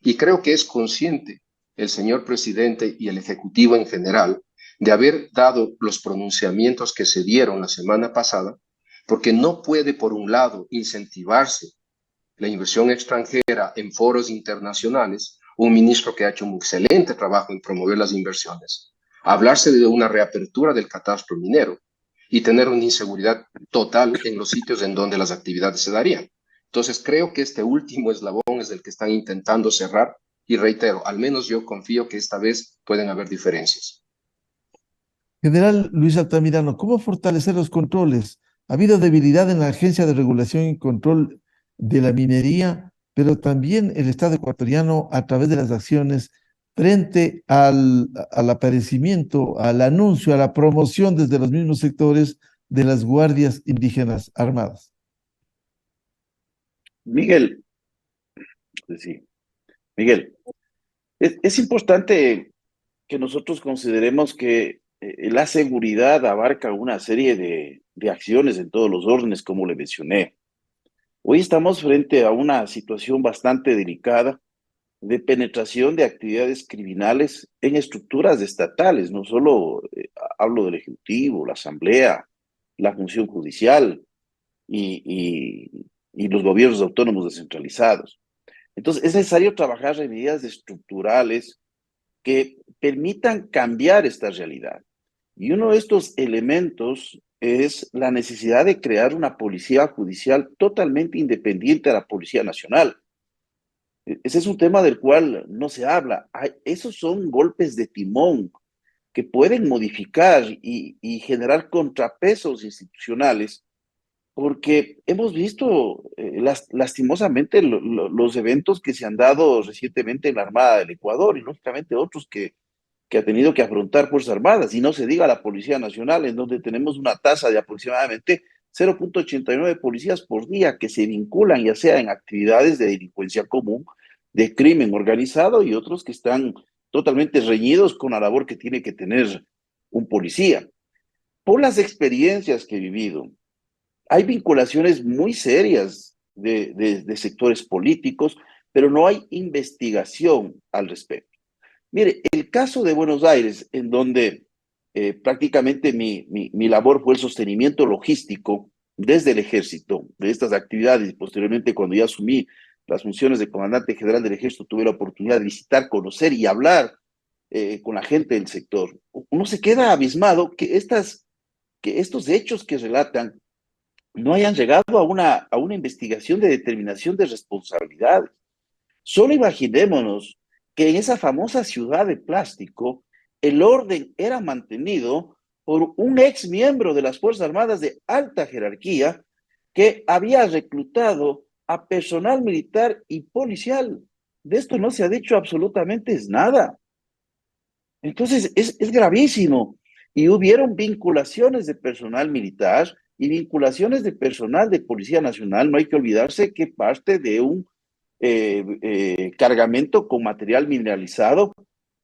Y creo que es consciente el señor presidente y el Ejecutivo en general de haber dado los pronunciamientos que se dieron la semana pasada, porque no puede, por un lado, incentivarse la inversión extranjera en foros internacionales, un ministro que ha hecho un excelente trabajo en promover las inversiones, hablarse de una reapertura del catastro minero y tener una inseguridad total en los sitios en donde las actividades se darían. Entonces creo que este último eslabón es el que están intentando cerrar y reitero, al menos yo confío que esta vez pueden haber diferencias. General Luis Altamirano, ¿cómo fortalecer los controles? ¿Ha habido debilidad en la Agencia de Regulación y Control de la minería, pero también el Estado ecuatoriano a través de las acciones frente al aparecimiento, al anuncio, a la promoción desde los mismos sectores de las guardias indígenas armadas? Miguel, sí, Miguel, es importante que nosotros consideremos que la seguridad abarca una serie de acciones en todos los órdenes, como le mencioné. Hoy estamos frente a una situación bastante delicada de penetración de actividades criminales en estructuras estatales, no solo hablo del Ejecutivo, la Asamblea, la función judicial y los gobiernos autónomos descentralizados. Entonces, es necesario trabajar en medidas estructurales que permitan cambiar esta realidad. Y uno de estos elementos es la necesidad de crear una policía judicial totalmente independiente a la Policía Nacional. Ese es un tema del cual no se habla. Esos son golpes de timón que pueden modificar y generar contrapesos institucionales, porque hemos visto lastimosamente los eventos que se han dado recientemente en la Armada del Ecuador y lógicamente otros que ha tenido que afrontar Fuerzas Armadas, y no se diga la Policía Nacional, en donde tenemos una tasa de aproximadamente 0,89 policías por día que se vinculan ya sea en actividades de delincuencia común, de crimen organizado y otros que están totalmente reñidos con la labor que tiene que tener un policía. Por las experiencias que he vivido, hay vinculaciones muy serias de sectores políticos, pero no hay investigación al respecto. Mire, el caso de Buenos Aires, en donde prácticamente mi labor fue el sostenimiento logístico desde el ejército de estas actividades y posteriormente cuando ya asumí las funciones de comandante general del ejército, tuve la oportunidad de visitar, conocer y hablar con la gente del sector. Uno se queda abismado que estos hechos que relatan no hayan llegado a una investigación de determinación de responsabilidades. Solo imaginémonos que en esa famosa ciudad de plástico, el orden era mantenido por un ex miembro de las Fuerzas Armadas de alta jerarquía que había reclutado a personal militar y policial. De esto no se ha dicho absolutamente nada. Entonces, es gravísimo. Y hubieron vinculaciones de personal militar y vinculaciones de personal de Policía Nacional. No hay que olvidarse que parte de un cargamento con material mineralizado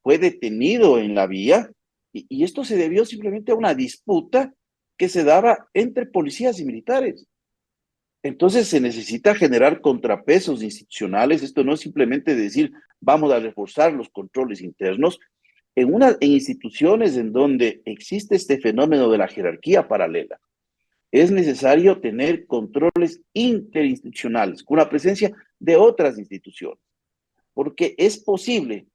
fue detenido en la vía y esto se debió simplemente a una disputa que se daba entre policías y militares. Entonces se necesita generar contrapesos institucionales. Esto no es simplemente decir vamos a reforzar los controles internos en instituciones en donde existe este fenómeno de la jerarquía paralela. Es necesario tener controles interinstitucionales con la presencia de otras instituciones, porque es posible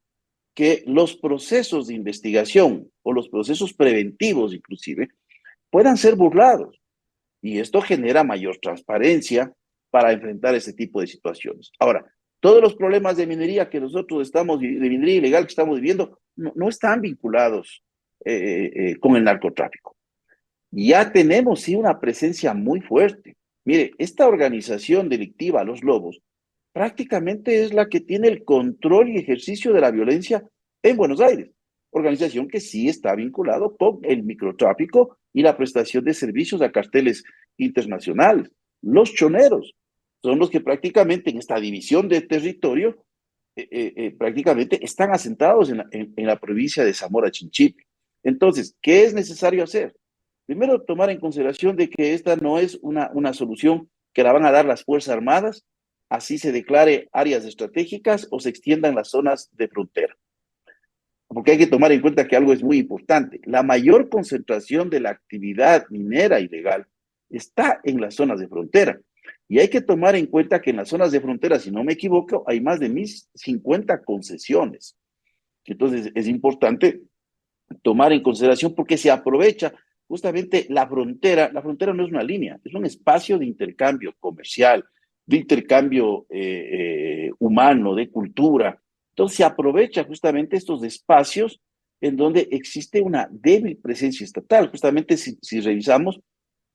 que los procesos de investigación o los procesos preventivos inclusive puedan ser burlados y esto genera mayor transparencia para enfrentar este tipo de situaciones. Ahora, todos los problemas de minería que nosotros de minería ilegal que estamos viviendo no están vinculados con el narcotráfico. Ya tenemos sí una presencia muy fuerte. Mire, esta organización delictiva, Los Lobos, prácticamente es la que tiene el control y ejercicio de la violencia en Buenos Aires. Organización que sí está vinculado con el microtráfico y la prestación de servicios a carteles internacionales. Los choneros son los que prácticamente en esta división de territorio prácticamente están asentados en la provincia de Zamora Chinchipe. Entonces, ¿qué es necesario hacer? Primero, tomar en consideración de que esta no es una solución que la van a dar las Fuerzas Armadas, así se declare áreas estratégicas o se extiendan las zonas de frontera. Porque hay que tomar en cuenta que algo es muy importante. La mayor concentración de la actividad minera ilegal está en las zonas de frontera. Y hay que tomar en cuenta que en las zonas de frontera, si no me equivoco, hay más de 1.050 concesiones. Entonces, es importante tomar en consideración porque se aprovecha justamente la frontera no es una línea, es un espacio de intercambio comercial, de intercambio humano, de cultura. Entonces se aprovecha justamente estos espacios en donde existe una débil presencia estatal. Justamente si revisamos,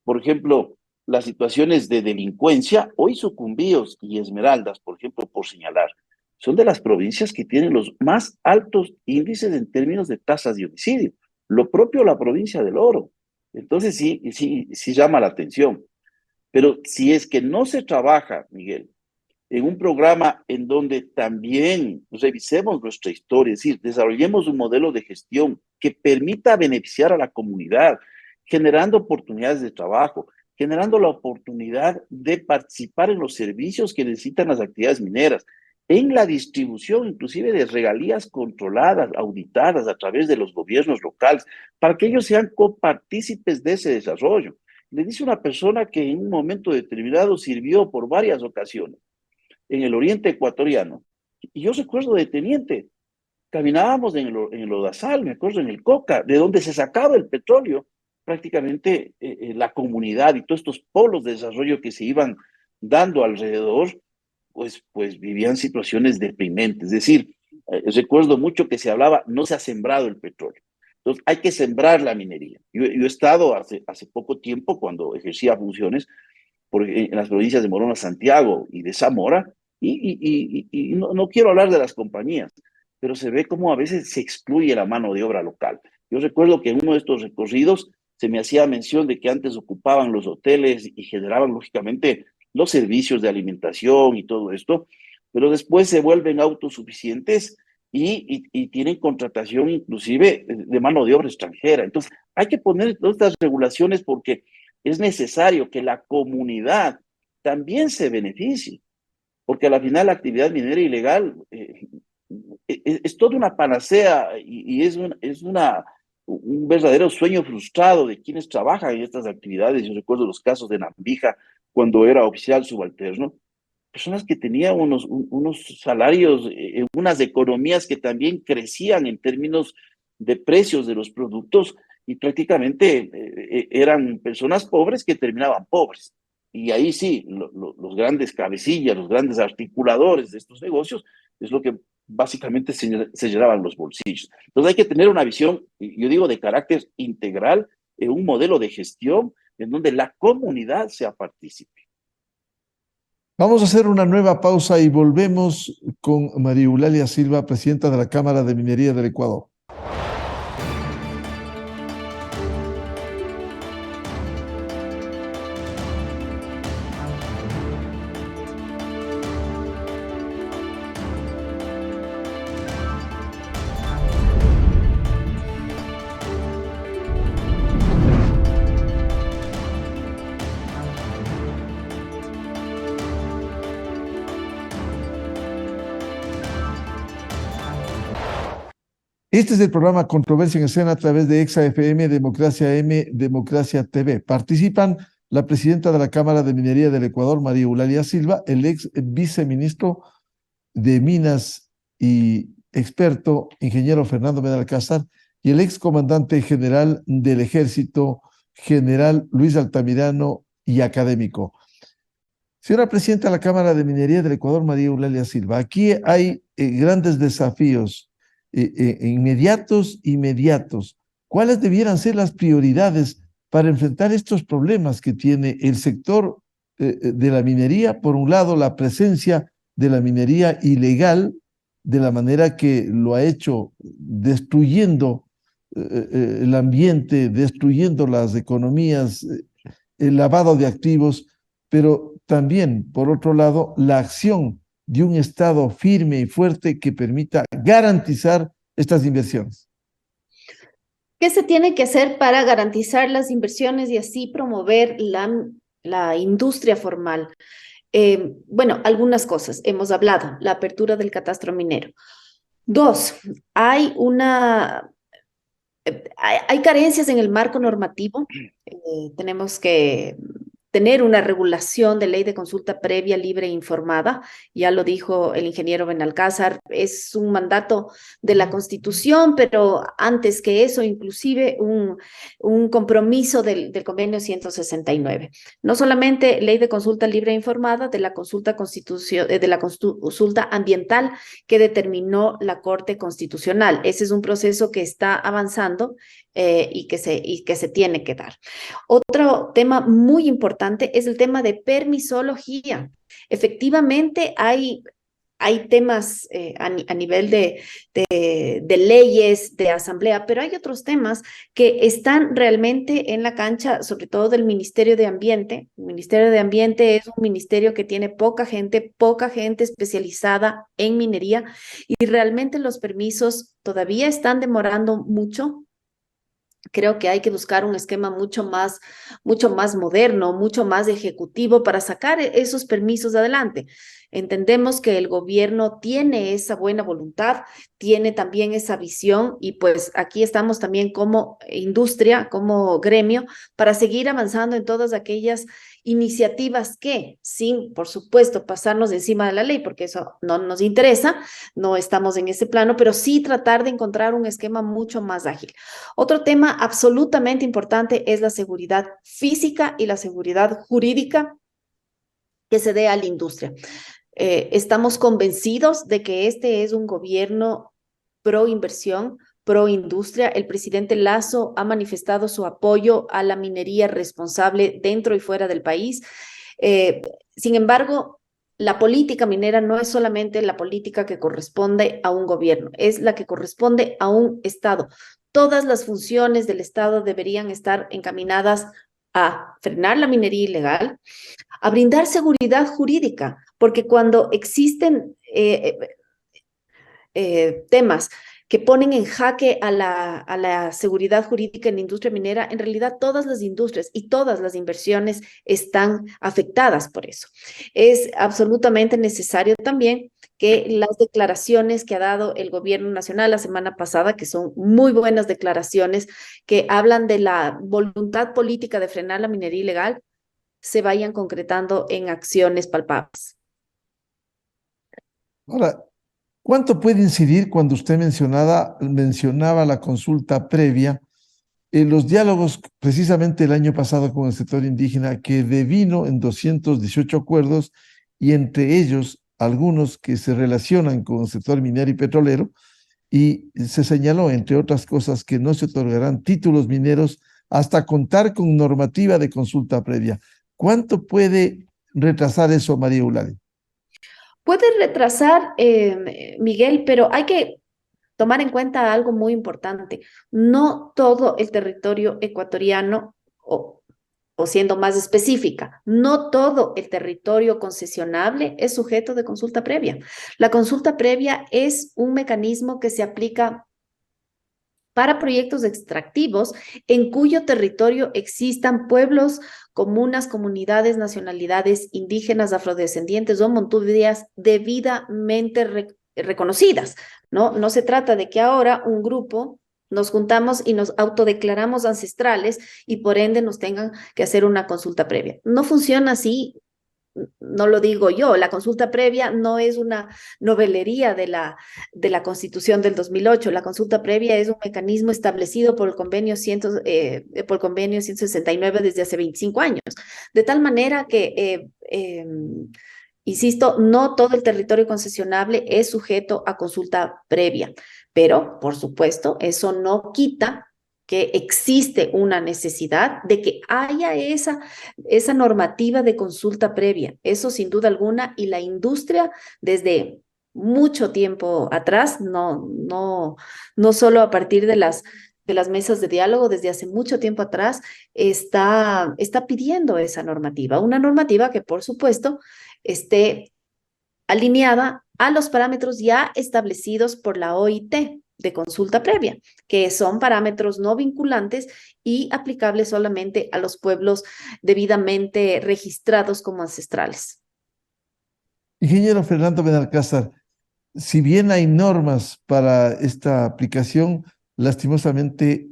por ejemplo, las situaciones de delincuencia, hoy Sucumbíos y Esmeraldas, por ejemplo, por señalar, son de las provincias que tienen los más altos índices en términos de tasas de homicidio. Lo propio la provincia del Oro. Entonces sí llama la atención. Pero si es que no se trabaja, Miguel, en un programa en donde también revisemos nuestra historia, es decir, desarrollemos un modelo de gestión que permita beneficiar a la comunidad, generando oportunidades de trabajo, generando la oportunidad de participar en los servicios que necesitan las actividades mineras, en la distribución inclusive de regalías controladas, auditadas a través de los gobiernos locales, para que ellos sean copartícipes de ese desarrollo. Le dice una persona que en un momento determinado sirvió por varias ocasiones en el oriente ecuatoriano. Y yo recuerdo de teniente, caminábamos en el Odazal, me acuerdo en el Coca, de donde se sacaba el petróleo, prácticamente la comunidad y todos estos polos de desarrollo que se iban dando alrededor, pues vivían situaciones deprimentes. Es decir, recuerdo mucho que se hablaba, no se ha sembrado el petróleo. Entonces, hay que sembrar la minería. Yo he estado hace poco tiempo, cuando ejercía funciones, en las provincias de Morona, Santiago y de Zamora, y no quiero hablar de las compañías, pero se ve cómo a veces se excluye la mano de obra local. Yo recuerdo que en uno de estos recorridos se me hacía mención de que antes ocupaban los hoteles y generaban, lógicamente, los servicios de alimentación y todo esto, pero después se vuelven autosuficientes y tienen contratación inclusive de mano de obra extranjera. Entonces, hay que poner todas estas regulaciones porque es necesario que la comunidad también se beneficie, porque al final la actividad minera ilegal es toda una panacea y es un verdadero sueño frustrado de quienes trabajan en estas actividades. Yo recuerdo los casos de Nambija, cuando era oficial subalterno, personas que tenían unos salarios, unas economías que también crecían en términos de precios de los productos, y prácticamente eran personas pobres que terminaban pobres. Y ahí sí, los grandes cabecillas, los grandes articuladores de estos negocios, es lo que básicamente se llenaban los bolsillos. Entonces hay que tener una visión, yo digo, de carácter integral, un modelo de gestión en donde la comunidad sea partícipe. Vamos a hacer una nueva pausa y volvemos con María Eulalia Silva, presidenta de la Cámara de Minería del Ecuador. Este es el programa Controversia en Escena a través de Exa FM, Democracia M, Democracia TV. Participan la presidenta de la Cámara de Minería del Ecuador, María Eulalia Silva, el ex viceministro de Minas y experto, ingeniero Fernando Benalcázar, y el ex comandante general del Ejército, general Luis Altamirano, y académico. Señora presidenta de la Cámara de Minería del Ecuador, María Eulalia Silva, aquí hay grandes desafíos inmediatos. ¿Cuáles debieran ser las prioridades para enfrentar estos problemas que tiene el sector de la minería? Por un lado, la presencia de la minería ilegal, de la manera que lo ha hecho, destruyendo el ambiente, destruyendo las economías, el lavado de activos, pero también, por otro lado, la acción de un Estado firme y fuerte que permita garantizar estas inversiones. ¿Qué se tiene que hacer para garantizar las inversiones y así promover la industria formal? Bueno, algunas cosas. Hemos hablado, la apertura del catastro minero. 2, hay carencias en el marco normativo. Tenemos que tener una regulación de ley de consulta previa, libre e informada. Ya lo dijo el ingeniero Benalcázar, es un mandato de la Constitución, pero antes que eso, inclusive un compromiso del convenio 169. No solamente ley de consulta libre e informada, de la consulta ambiental que determinó la Corte Constitucional. Ese es un proceso que está avanzando y que se tiene que dar. Otro tema muy importante es el tema de permisología. Efectivamente, hay temas a nivel de leyes, de asamblea, pero hay otros temas que están realmente en la cancha, sobre todo del Ministerio de Ambiente. El Ministerio de Ambiente es un ministerio que tiene poca gente especializada en minería y realmente los permisos todavía están demorando mucho. Creo que hay que buscar un esquema mucho más moderno, mucho más ejecutivo para sacar esos permisos adelante. Entendemos que el gobierno tiene esa buena voluntad, tiene también esa visión y pues aquí estamos también como industria, como gremio, para seguir avanzando en todas aquellas iniciativas que, sin, por supuesto, pasarnos encima de la ley, porque eso no nos interesa, no estamos en ese plano, pero sí tratar de encontrar un esquema mucho más ágil. Otro tema absolutamente importante es la seguridad física y la seguridad jurídica que se dé a la industria. Estamos convencidos de que este es un gobierno pro inversión, pro industria. El presidente Lasso ha manifestado su apoyo a la minería responsable dentro y fuera del país. Sin embargo, la política minera no es solamente la política que corresponde a un gobierno, es la que corresponde a un Estado. Todas las funciones del Estado deberían estar encaminadas a frenar la minería ilegal, a brindar seguridad jurídica, porque cuando existen temas que ponen en jaque a la seguridad jurídica en la industria minera, en realidad todas las industrias y todas las inversiones están afectadas por eso. Es absolutamente necesario también que las declaraciones que ha dado el gobierno nacional la semana pasada, que son muy buenas declaraciones, que hablan de la voluntad política de frenar la minería ilegal, se vayan concretando en acciones palpables. Ahora, ¿cuánto puede incidir cuando usted mencionaba la consulta previa en los diálogos precisamente el año pasado con el sector indígena que devino en 218 acuerdos y entre ellos algunos que se relacionan con el sector minero y petrolero y se señaló, entre otras cosas, que no se otorgarán títulos mineros hasta contar con normativa de consulta previa? ¿Cuánto puede retrasar eso, María Eulalia? Puede retrasar, Miguel, pero hay que tomar en cuenta algo muy importante. No todo el territorio ecuatoriano, o siendo más específica, no todo el territorio concesionable es sujeto de consulta previa. La consulta previa es un mecanismo que se aplica para proyectos extractivos en cuyo territorio existan pueblos, comunas, comunidades, nacionalidades indígenas, afrodescendientes o montuvias debidamente reconocidas, ¿no? No se trata de que ahora un grupo nos juntamos y nos autodeclaramos ancestrales y por ende nos tengan que hacer una consulta previa. No funciona así. No lo digo yo, la consulta previa no es una novelería de la Constitución del 2008. La consulta previa es un mecanismo establecido por el convenio 169 desde hace 25 años. De tal manera que, insisto, no todo el territorio concesionable es sujeto a consulta previa, pero, por supuesto, eso no quita que existe una necesidad de que haya esa normativa de consulta previa. Eso sin duda alguna, y la industria desde mucho tiempo atrás, no solo a partir de las mesas de diálogo, desde hace mucho tiempo atrás, está pidiendo esa normativa. Una normativa que, por supuesto, esté alineada a los parámetros ya establecidos por la OIT de consulta previa, que son parámetros no vinculantes y aplicables solamente a los pueblos debidamente registrados como ancestrales. Ingeniero Fernando Benalcázar, si bien hay normas para esta aplicación, lastimosamente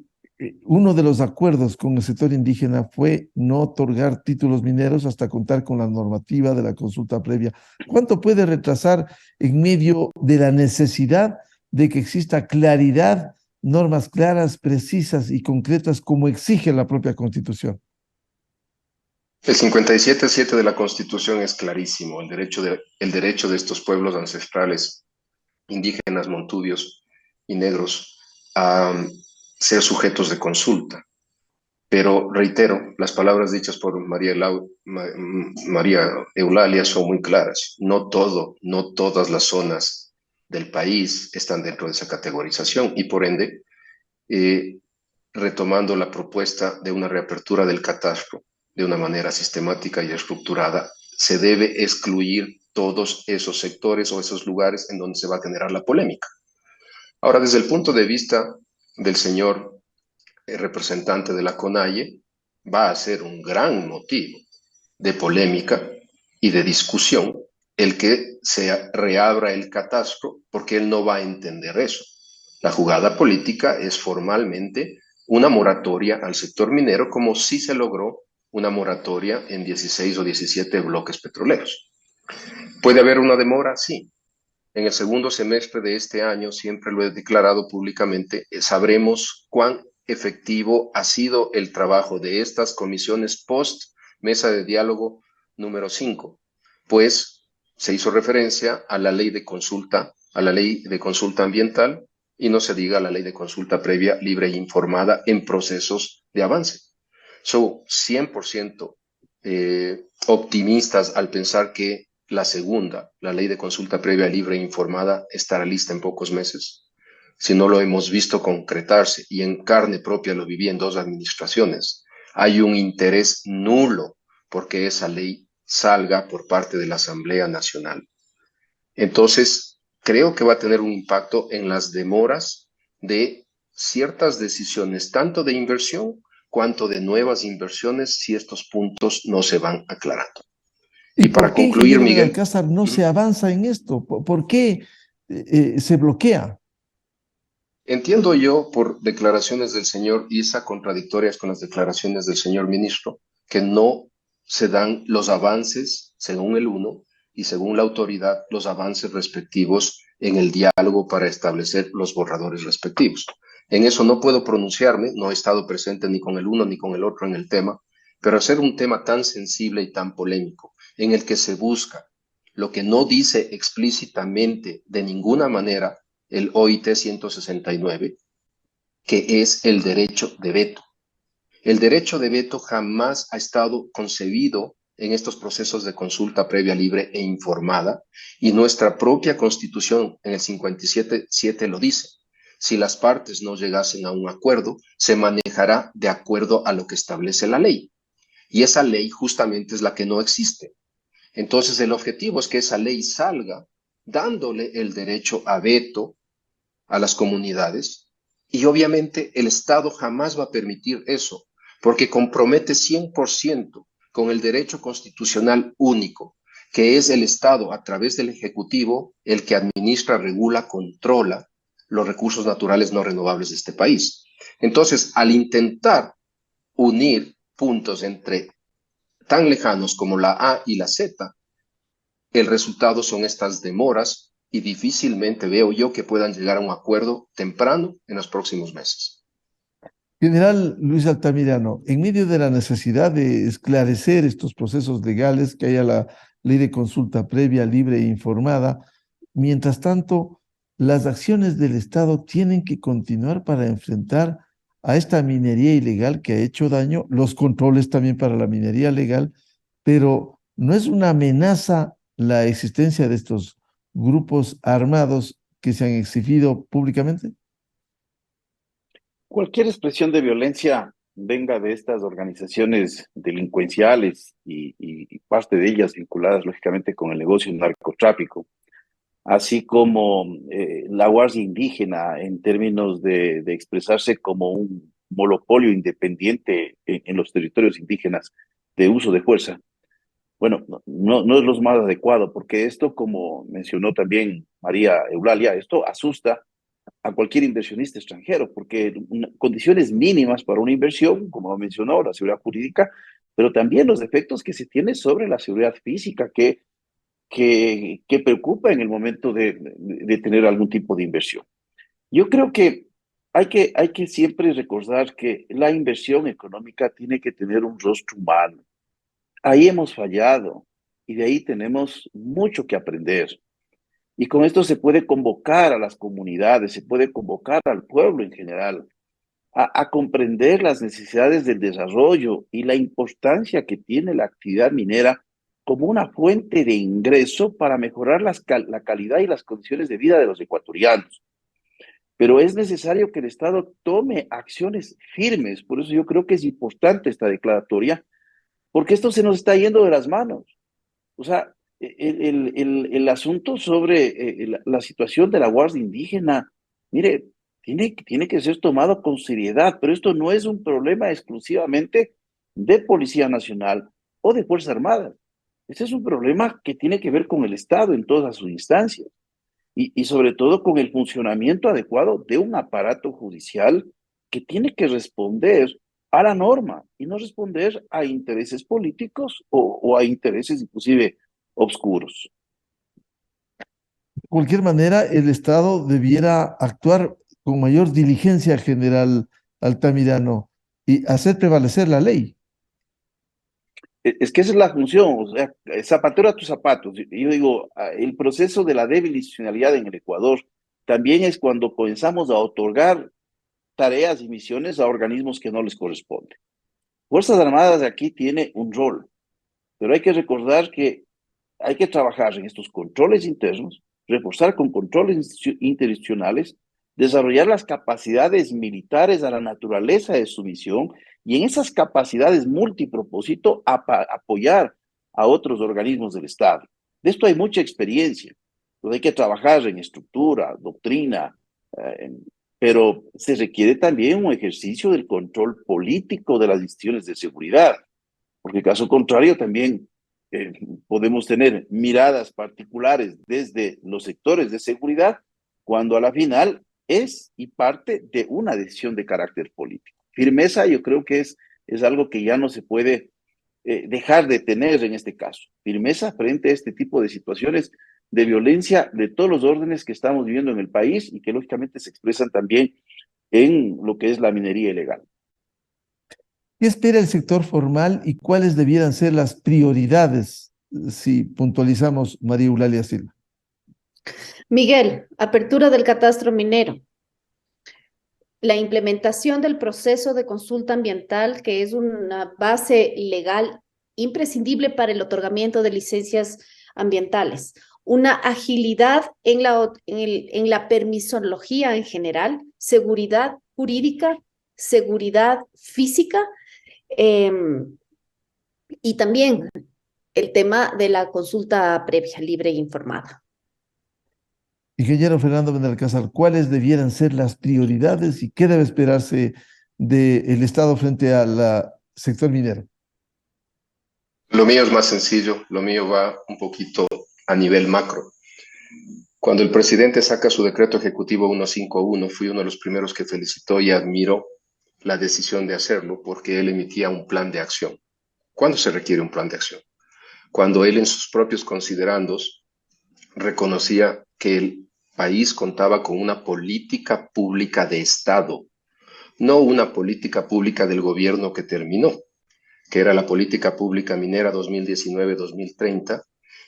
uno de los acuerdos con el sector indígena fue no otorgar títulos mineros hasta contar con la normativa de la consulta previa. ¿Cuánto puede retrasar en medio de la necesidad de que exista claridad, normas claras, precisas y concretas como exige la propia Constitución? El 57.7 de la Constitución es clarísimo, el derecho de estos pueblos ancestrales, indígenas, montubios y negros, a ser sujetos de consulta. Pero reitero, las palabras dichas por María Eulalia son muy claras. No todas las zonas del país están dentro de esa categorización y por ende, retomando la propuesta de una reapertura del catastro de una manera sistemática y estructurada, se debe excluir todos esos sectores o esos lugares en donde se va a generar la polémica. Ahora, desde el punto de vista del señor representante de la CONAIE, va a ser un gran motivo de polémica y de discusión el que se reabra el catastro, porque él no va a entender eso. La jugada política es formalmente una moratoria al sector minero, como sí se logró una moratoria en 16 o 17 bloques petroleros. ¿Puede haber una demora? Sí. En el segundo semestre de este año, siempre lo he declarado públicamente, sabremos cuán efectivo ha sido el trabajo de estas comisiones post mesa de diálogo número 5, pues se hizo referencia a la ley de consulta, ambiental, y no se diga la ley de consulta previa, libre e informada en procesos de avance. Son 100% optimistas al pensar que la segunda, la ley de consulta previa, libre e informada, estará lista en pocos meses. Si no lo hemos visto concretarse, y en carne propia lo viví en 2 administraciones, hay un interés nulo porque esa ley salga por parte de la Asamblea Nacional. Entonces, creo que va a tener un impacto en las demoras de ciertas decisiones, tanto de inversión cuanto de nuevas inversiones, si estos puntos no se van aclarando. ¿Y para concluir, Miguel Alcázar, no se avanza en esto? ¿Por qué se bloquea? Entiendo yo, por declaraciones del señor Isa, contradictorias con las declaraciones del señor ministro, que no se dan los avances, según el uno, y según la autoridad, los avances respectivos en el diálogo para establecer los borradores respectivos. En eso no puedo pronunciarme, no he estado presente ni con el uno ni con el otro en el tema, pero hacer un tema tan sensible y tan polémico, en el que se busca lo que no dice explícitamente de ninguna manera el OIT 169, que es el derecho de veto. El derecho de veto jamás ha estado concebido en estos procesos de consulta previa, libre e informada, y nuestra propia Constitución en el 57.7 lo dice. Si las partes no llegasen a un acuerdo, se manejará de acuerdo a lo que establece la ley. Y esa ley justamente es la que no existe. Entonces, el objetivo es que esa ley salga dándole el derecho a veto a las comunidades, y obviamente el Estado jamás va a permitir eso, porque compromete 100% con el derecho constitucional único, que es el Estado a través del Ejecutivo el que administra, regula, controla los recursos naturales no renovables de este país. Entonces, al intentar unir puntos entre tan lejanos como la A y la Z, el resultado son estas demoras y difícilmente veo yo que puedan llegar a un acuerdo temprano en los próximos meses. General Luis Altamirano, en medio de la necesidad de esclarecer estos procesos legales, que haya la ley de consulta previa, libre e informada, mientras tanto, las acciones del Estado tienen que continuar para enfrentar a esta minería ilegal que ha hecho daño, los controles también para la minería legal, pero ¿no es una amenaza la existencia de estos grupos armados que se han exhibido públicamente? Cualquier expresión de violencia venga de estas organizaciones delincuenciales y parte de ellas vinculadas lógicamente con el negocio del narcotráfico, así como la Guardia Indígena en términos de expresarse como un monopolio independiente en los territorios indígenas de uso de fuerza. Bueno, no es lo más adecuado, porque esto, como mencionó también María Eulalia, esto asusta a cualquier inversionista extranjero, porque condiciones mínimas para una inversión, como lo mencionó, la seguridad jurídica, pero también los efectos que se tienen sobre la seguridad física, que preocupa en el momento de tener algún tipo de inversión. Yo creo que hay que siempre recordar que la inversión económica tiene que tener un rostro humano. Ahí hemos fallado y de ahí tenemos mucho que aprender. Y con esto se puede convocar a las comunidades, se puede convocar al pueblo en general a comprender las necesidades del desarrollo y la importancia que tiene la actividad minera como una fuente de ingreso para mejorar la calidad y las condiciones de vida de los ecuatorianos. Pero es necesario que el Estado tome acciones firmes. Por eso yo creo que es importante esta declaratoria, porque esto se nos está yendo de las manos. O sea, el asunto sobre la situación de la Guardia Indígena, mire, tiene que ser tomado con seriedad, pero esto no es un problema exclusivamente de Policía Nacional o de Fuerzas Armadas. Este es un problema que tiene que ver con el Estado en todas sus instancias y sobre todo con el funcionamiento adecuado de un aparato judicial que tiene que responder a la norma y no responder a intereses políticos o a intereses inclusive obscuros. De cualquier manera, el Estado debiera actuar con mayor diligencia, general Altamirano, y hacer prevalecer la ley. Es que esa es la función, o sea, zapatero a tus zapatos. Yo digo, el proceso de la débil institucionalidad en el Ecuador también es cuando comenzamos a otorgar tareas y misiones a organismos que no les corresponden. Fuerzas Armadas aquí tiene un rol, pero hay que recordar que hay que trabajar en estos controles internos, reforzar con controles interinstitucionales, desarrollar las capacidades militares a la naturaleza de su misión y en esas capacidades multipropósito apoyar a otros organismos del Estado. De esto hay mucha experiencia. Entonces hay que trabajar en estructura, doctrina, pero se requiere también un ejercicio del control político de las instituciones de seguridad, porque caso contrario también podemos tener miradas particulares desde los sectores de seguridad, cuando a la final es y parte de una decisión de carácter político. Firmeza yo creo que es algo que ya no se puede dejar de tener en este caso. Firmeza frente a este tipo de situaciones de violencia de todos los órdenes que estamos viviendo en el país y que lógicamente se expresan también en lo que es la minería ilegal. ¿Qué espera el sector formal y cuáles debieran ser las prioridades, si puntualizamos, María Eulalia Silva? Miguel, apertura del catastro minero. La implementación del proceso de consulta ambiental, que es una base legal imprescindible para el otorgamiento de licencias ambientales. Una agilidad en la permisología en general, seguridad jurídica, seguridad física, y también el tema de la consulta previa, libre e informada. Ingeniero Fernando Benalcázar, ¿cuáles debieran ser las prioridades y qué debe esperarse del Estado frente al sector minero? Lo mío es más sencillo, lo mío va un poquito a nivel macro. Cuando el presidente saca su decreto ejecutivo 151, fui uno de los primeros que felicitó y admiró la decisión de hacerlo porque él emitía un plan de acción. ¿Cuándo se requiere un plan de acción? Cuando él en sus propios considerandos reconocía que el país contaba con una política pública de Estado, no una política pública del gobierno que terminó, que era la política pública minera 2019-2030,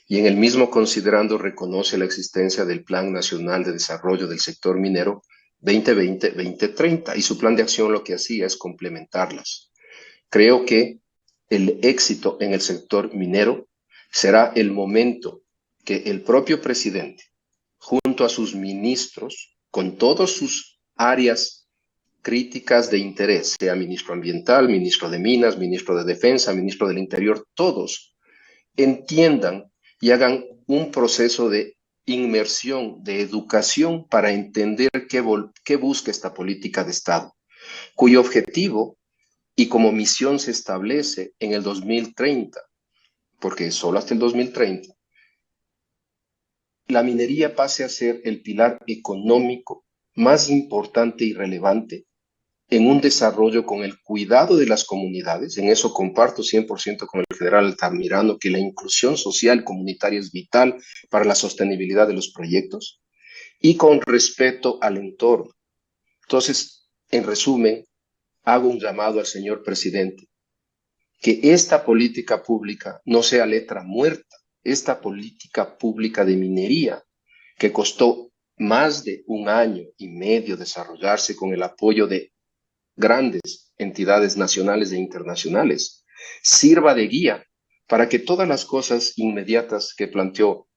y en el mismo considerando reconoce la existencia del Plan Nacional de Desarrollo del Sector Minero 2020-2030, y su plan de acción lo que hacía es complementarlas. Creo que el éxito en el sector minero será el momento que el propio presidente, junto a sus ministros, con todas sus áreas críticas de interés, sea ministro ambiental, ministro de Minas, ministro de Defensa, ministro del Interior, todos entiendan y hagan un proceso de inmersión, de educación para entender qué busca esta política de Estado, cuyo objetivo y como misión se establece en el 2030, porque solo hasta el 2030, la minería pase a ser el pilar económico más importante y relevante en un desarrollo con el cuidado de las comunidades. En eso comparto 100% con el general Altamirano que la inclusión social comunitaria es vital para la sostenibilidad de los proyectos y con respeto al entorno. Entonces, en resumen, hago un llamado al señor presidente que esta política pública no sea letra muerta. Esta política pública de minería, que costó más de 1 año y medio desarrollarse con el apoyo de grandes entidades nacionales e internacionales, sirva de guía para que todas las cosas inmediatas que planteó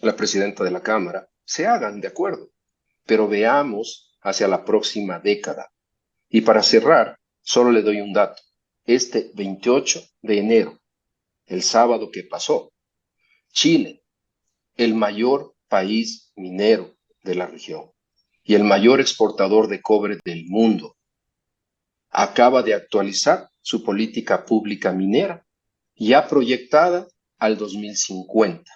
la presidenta de la Cámara se hagan de acuerdo, pero veamos hacia la próxima década. Y para cerrar, solo le doy un dato. Este 28 de enero, el sábado que pasó, Chile, el mayor país minero de la región y el mayor exportador de cobre del mundo, acaba de actualizar su política pública minera, ya proyectada al 2050.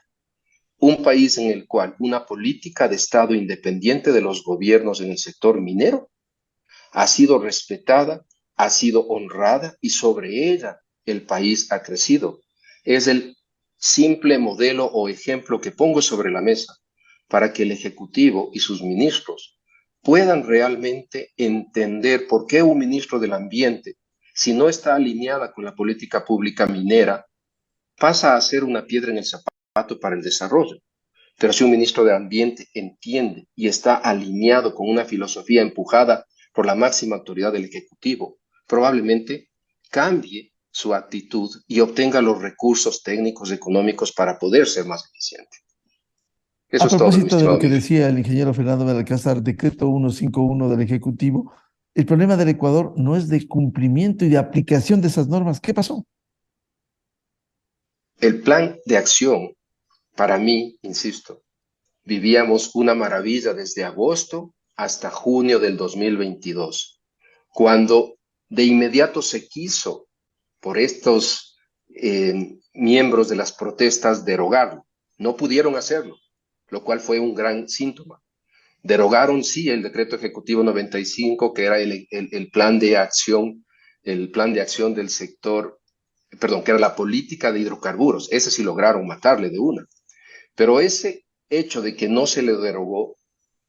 Un país en el cual una política de Estado independiente de los gobiernos en el sector minero ha sido respetada, ha sido honrada y sobre ella el país ha crecido. Es el simple modelo o ejemplo que pongo sobre la mesa para que el Ejecutivo y sus ministros puedan realmente entender por qué un ministro del Ambiente, si no está alineada con la política pública minera, pasa a ser una piedra en el zapato para el desarrollo. Pero si un ministro de Ambiente entiende y está alineado con una filosofía empujada por la máxima autoridad del Ejecutivo, probablemente cambie su actitud y obtenga los recursos técnicos económicos para poder ser más eficiente. Eso A es todo, mi propósito de estimado lo que Miguel. decía el ingeniero Fernando Belalcázar, decreto 151 del Ejecutivo, el problema del Ecuador no es de cumplimiento y de aplicación de esas normas. ¿Qué pasó? El plan de acción, para mí, insisto, vivíamos una maravilla desde agosto hasta junio del 2022, cuando de inmediato se quiso por estos miembros de las protestas derogarlo. No pudieron hacerlo, lo cual fue un gran síntoma. Derogaron, sí, el decreto ejecutivo 95, que era el plan de acción, del sector, perdón, que era la política de hidrocarburos. Ese sí lograron matarle de una. Pero ese hecho de que no se le derogó,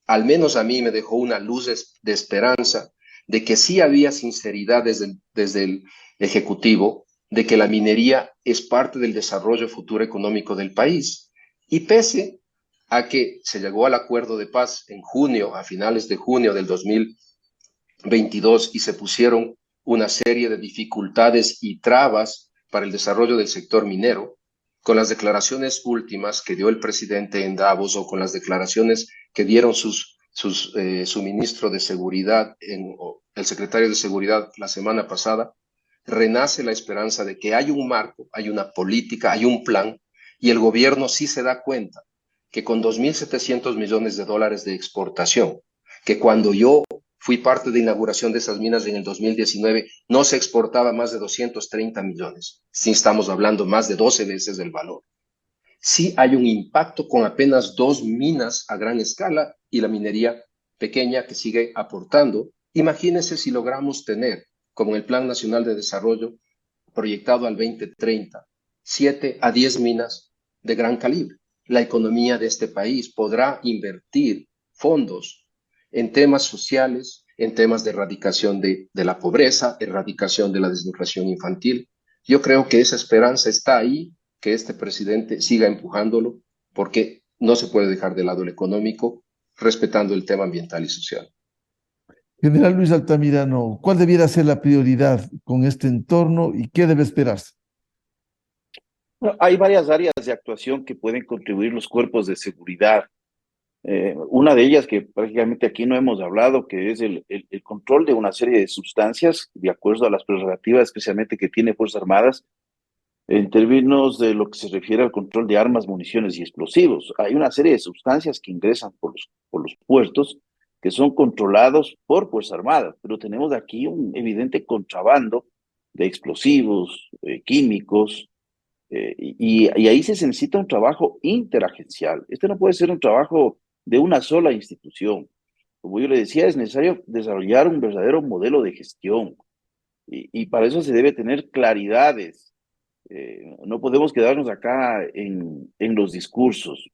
al menos a mí me dejó una luz de esperanza de que sí había sinceridad desde el Ejecutivo, de que la minería es parte del desarrollo futuro económico del país. Y pese a que se llegó al acuerdo de paz en junio, a finales de junio del 2022, y se pusieron una serie de dificultades y trabas para el desarrollo del sector minero, con las declaraciones últimas que dio el presidente en Davos o con las declaraciones que dieron su ministro de Seguridad, el secretario de Seguridad la semana pasada, renace la esperanza de que hay un marco, hay una política, hay un plan, y el gobierno sí se da cuenta que con 2.700 millones de dólares de exportación, que cuando yo fui parte de inauguración de esas minas en el 2019, no se exportaba más de 230 millones. Sí estamos hablando más de 12 veces del valor. Sí hay un impacto con apenas 2 minas a gran escala y la minería pequeña que sigue aportando. Imagínense si logramos tener, como en el Plan Nacional de Desarrollo proyectado al 2030, 7 a 10 minas de gran calibre. La economía de este país podrá invertir fondos en temas sociales, en temas de erradicación de la pobreza, erradicación de la desnutrición infantil. Yo creo que esa esperanza está ahí, que este presidente siga empujándolo, porque no se puede dejar de lado el económico, respetando el tema ambiental y social. General Luis Altamirano, ¿cuál debiera ser la prioridad con este entorno y qué debe esperarse? Bueno, hay varias áreas de actuación que pueden contribuir los cuerpos de seguridad. Una de ellas que prácticamente aquí no hemos hablado, que es el control de una serie de sustancias, de acuerdo a las prerrogativas especialmente que tiene Fuerzas Armadas, en términos de lo que se refiere al control de armas, municiones y explosivos. Hay una serie de sustancias que ingresan por los puertos que son controlados por Fuerzas Armadas, pero tenemos aquí un evidente contrabando de explosivos, químicos, y ahí se necesita un trabajo interagencial. Este no puede ser un trabajo de una sola institución. Como yo le decía, es necesario desarrollar un verdadero modelo de gestión, y para eso se debe tener claridades. No podemos quedarnos acá en los discursos.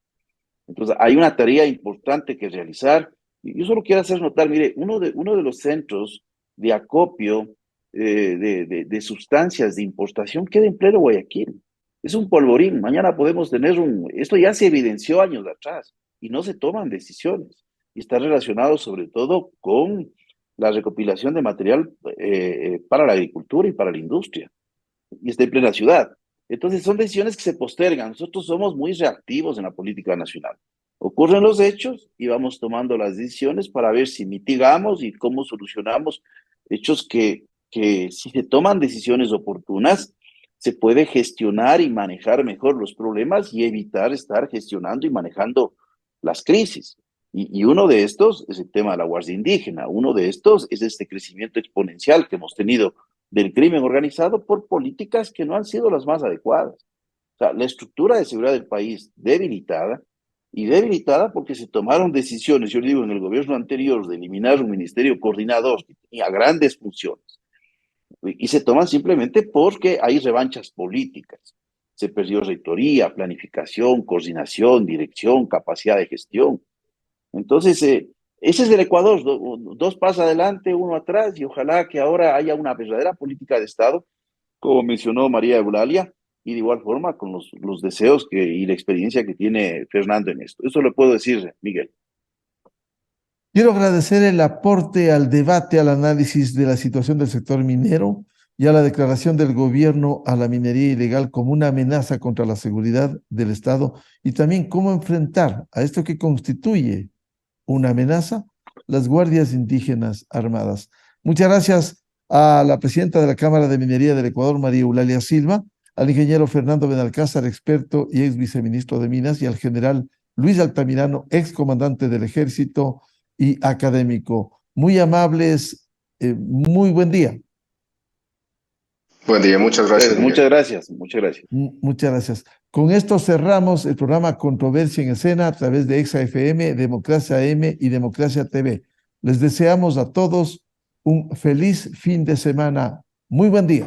Entonces, hay una tarea importante que realizar. Yo solo quiero hacer notar, mire, uno de los centros de acopio de sustancias de importación queda en pleno Guayaquil. Es un polvorín. Mañana podemos tener esto ya se evidenció años atrás y no se toman decisiones. Y está relacionado sobre todo con la recopilación de material para la agricultura y para la industria, y está en plena ciudad. Entonces son decisiones que se postergan. Nosotros somos muy reactivos en la política nacional. Ocurren los hechos y vamos tomando las decisiones para ver si mitigamos y cómo solucionamos hechos que si se toman decisiones oportunas, se puede gestionar y manejar mejor los problemas y evitar estar gestionando y manejando las crisis. Y uno de estos es el tema de la Guardia Indígena, uno de estos es este crecimiento exponencial que hemos tenido del crimen organizado por políticas que no han sido las más adecuadas. O sea, la estructura de seguridad del país debilitada, y debilitada porque se tomaron decisiones, yo digo, en el gobierno anterior de eliminar un ministerio coordinador que tenía grandes funciones, y se toman simplemente porque hay revanchas políticas. Se perdió rectoría, planificación, coordinación, dirección, capacidad de gestión. Entonces, ese es el Ecuador, dos pasos adelante, uno atrás, y ojalá que ahora haya una verdadera política de Estado, como mencionó María Eulalia, y de igual forma con los deseos y la experiencia que tiene Fernando en esto. Eso le puedo decir, Miguel. Quiero agradecer el aporte al debate, al análisis de la situación del sector minero y a la declaración del gobierno a la minería ilegal como una amenaza contra la seguridad del Estado y también cómo enfrentar a esto que constituye una amenaza, las guardias indígenas armadas. Muchas gracias a la presidenta de la Cámara de Minería del Ecuador, María Eulalia Silva, al ingeniero Fernando Benalcázar, experto y ex viceministro de Minas, y al general Luis Altamirano, ex comandante del Ejército y académico. Muy amables, muy buen día. Buen día, muchas gracias. Muchas gracias, muchas gracias. Muchas gracias. Con esto cerramos el programa Controversia en Escena a través de Exa FM, Democracia M y Democracia TV. Les deseamos a todos un feliz fin de semana. Muy buen día.